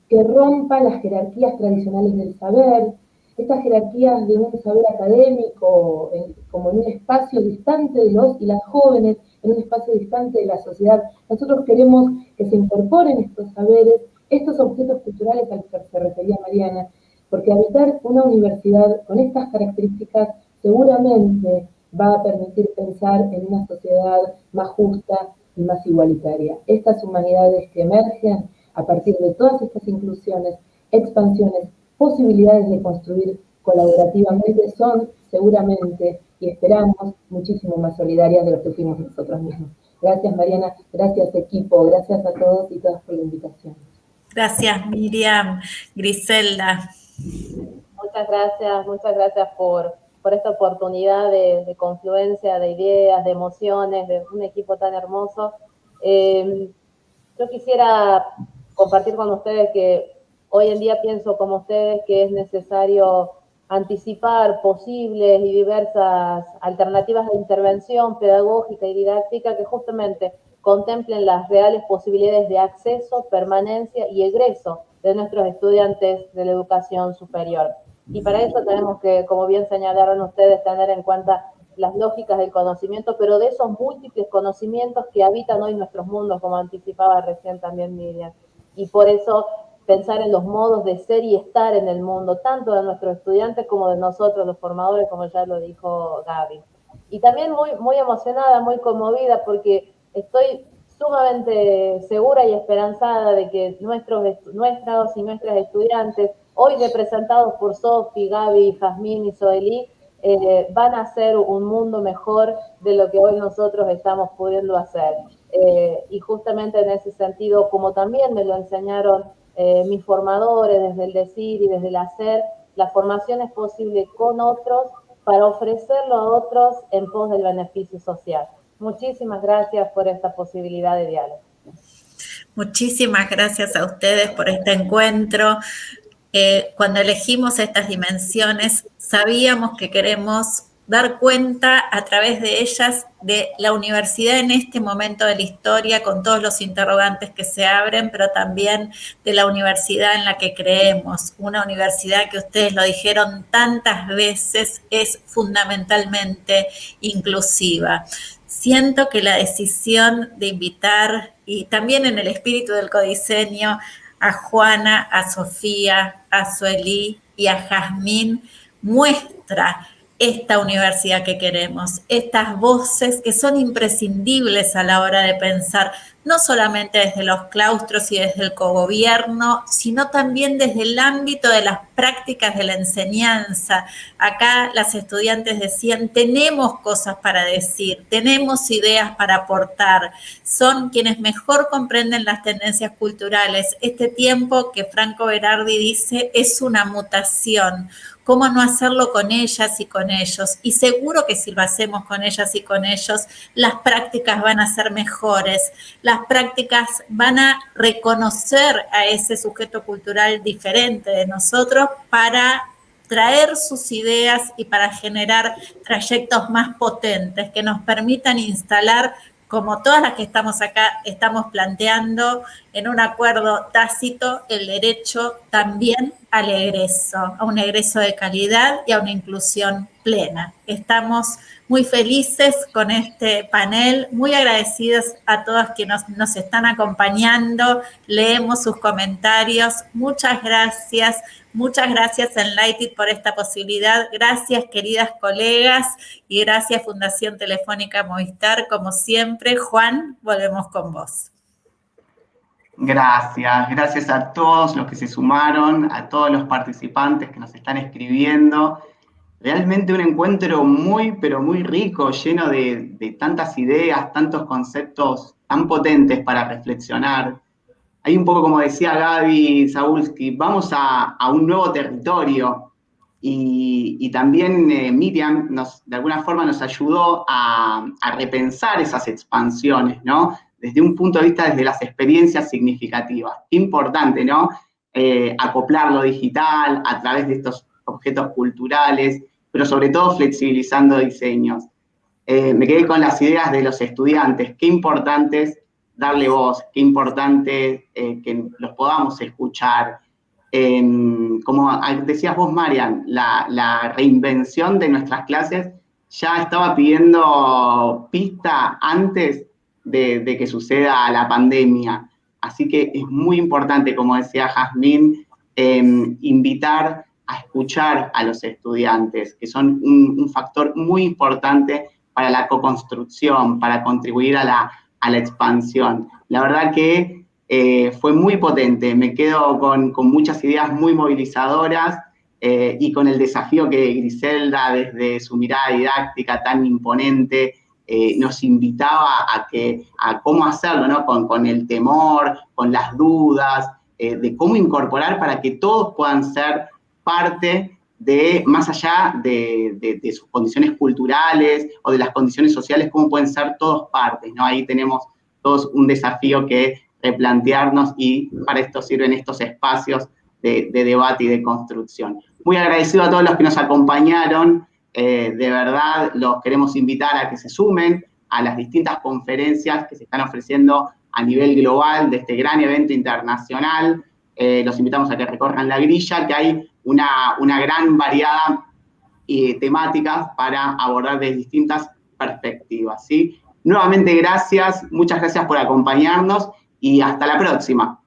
que rompa las jerarquías tradicionales del saber, estas jerarquías de un saber académico, como en un espacio distante de los y las jóvenes, en un espacio distante de la sociedad. Nosotros queremos que se incorporen estos saberes, estos objetos culturales a los que se refería Mariana, porque habitar una universidad con estas características seguramente va a permitir pensar en una sociedad más justa y más igualitaria. Estas humanidades que emergen a partir de todas estas inclusiones, expansiones, posibilidades de construir colaborativamente son seguramente, y esperamos, muchísimo más solidarias de lo que fuimos nosotros mismos. Gracias Mariana, gracias equipo, gracias a todos y todas por la invitación. Gracias Miriam. Griselda. Muchas gracias por esta oportunidad de confluencia de ideas, de emociones, de un equipo tan hermoso. Yo quisiera compartir con ustedes que hoy en día pienso como ustedes que es necesario anticipar posibles y diversas alternativas de intervención pedagógica y didáctica que justamente contemplen las reales posibilidades de acceso, permanencia y egreso de nuestros estudiantes de la educación superior. Y para eso tenemos que, como bien señalaron ustedes, tener en cuenta las lógicas del conocimiento, pero de esos múltiples conocimientos que habitan hoy nuestros mundos, como anticipaba recién también Miriam. Y por eso pensar en los modos de ser y estar en el mundo, tanto de nuestros estudiantes como de nosotros, los formadores, como ya lo dijo Gaby. Y también muy emocionada, muy conmovida, porque estoy sumamente segura y esperanzada de que nuestros y nuestras estudiantes, hoy representados por Sofi, Gaby, Jazmín y Soelí, van a hacer un mundo mejor de lo que hoy nosotros estamos pudiendo hacer. Y justamente en ese sentido, como también me lo enseñaron mis formadores desde el decir y desde el hacer, la formación es posible con otros para ofrecerlo a otros en pos del beneficio social. Muchísimas gracias por esta posibilidad de diálogo. Muchísimas gracias a ustedes por este encuentro. Cuando elegimos estas dimensiones, sabíamos que queremos dar cuenta a través de ellas de la universidad en este momento de la historia, con todos los interrogantes que se abren, pero también de la universidad en la que creemos, una universidad que ustedes lo dijeron tantas veces, es fundamentalmente inclusiva. Siento que la decisión de invitar, y también en el espíritu del codiseño, a Juana, a Sofía, a Suelí y a Jazmín, muestra esta universidad que queremos, estas voces que son imprescindibles a la hora de pensar, no solamente desde los claustros y desde el cogobierno, sino también desde el ámbito de las prácticas de la enseñanza. Acá las estudiantes decían, tenemos cosas para decir, tenemos ideas para aportar, son quienes mejor comprenden las tendencias culturales. Este tiempo que Franco Berardi dice es una mutación. ¿Cómo no hacerlo con ellas y con ellos? Y seguro que si lo hacemos con ellas y con ellos, las prácticas van a ser mejores, las prácticas van a reconocer a ese sujeto cultural diferente de nosotros para traer sus ideas y para generar trayectos más potentes que nos permitan instalar, como todas las que estamos acá, estamos planteando en un acuerdo tácito el derecho también al egreso, a un egreso de calidad y a una inclusión plena. Estamos muy felices con este panel, muy agradecidos a todos quienes nos están acompañando, leemos sus comentarios, muchas gracias Enlighted por esta posibilidad, gracias queridas colegas y gracias Fundación Telefónica Movistar, como siempre. Juan, volvemos con vos. Gracias a todos los que se sumaron, a todos los participantes que nos están escribiendo. Realmente un encuentro muy, pero muy rico, lleno de tantas ideas, tantos conceptos tan potentes para reflexionar. Hay un poco, como decía Gaby Zabulski, vamos a un nuevo territorio y también Miriam de alguna forma nos ayudó a repensar esas expansiones, ¿no? Desde un punto de vista, desde las experiencias significativas. Qué importante, ¿no? Acoplar lo digital a través de estos objetos culturales, pero sobre todo flexibilizando diseños. Me quedé con las ideas de los estudiantes, qué importante es darle voz, qué importante que los podamos escuchar. Como decías vos, Marian, la reinvención de nuestras clases ya estaba pidiendo pista antes de que suceda la pandemia. Así que es muy importante, como decía Jazmín, invitar a escuchar a los estudiantes, que son un factor muy importante para la co-construcción, para contribuir a la expansión. La verdad que fue muy potente, me quedo con muchas ideas muy movilizadoras y con el desafío que Griselda, desde su mirada didáctica tan imponente, nos invitaba a cómo hacerlo, ¿no? Con el temor, con las dudas, de cómo incorporar para que todos puedan ser parte de, más allá de sus condiciones culturales o de las condiciones sociales, cómo pueden ser todos partes, ¿no? Ahí tenemos todos un desafío que replantearnos y para esto sirven estos espacios de debate y de construcción. Muy agradecido a todos los que nos acompañaron. De verdad, los queremos invitar a que se sumen a las distintas conferencias que se están ofreciendo a nivel global de este gran evento internacional. Los invitamos a que recorran la grilla, que hay una gran variedad de temáticas para abordar desde distintas perspectivas, ¿sí? Nuevamente, gracias, muchas gracias por acompañarnos y hasta la próxima.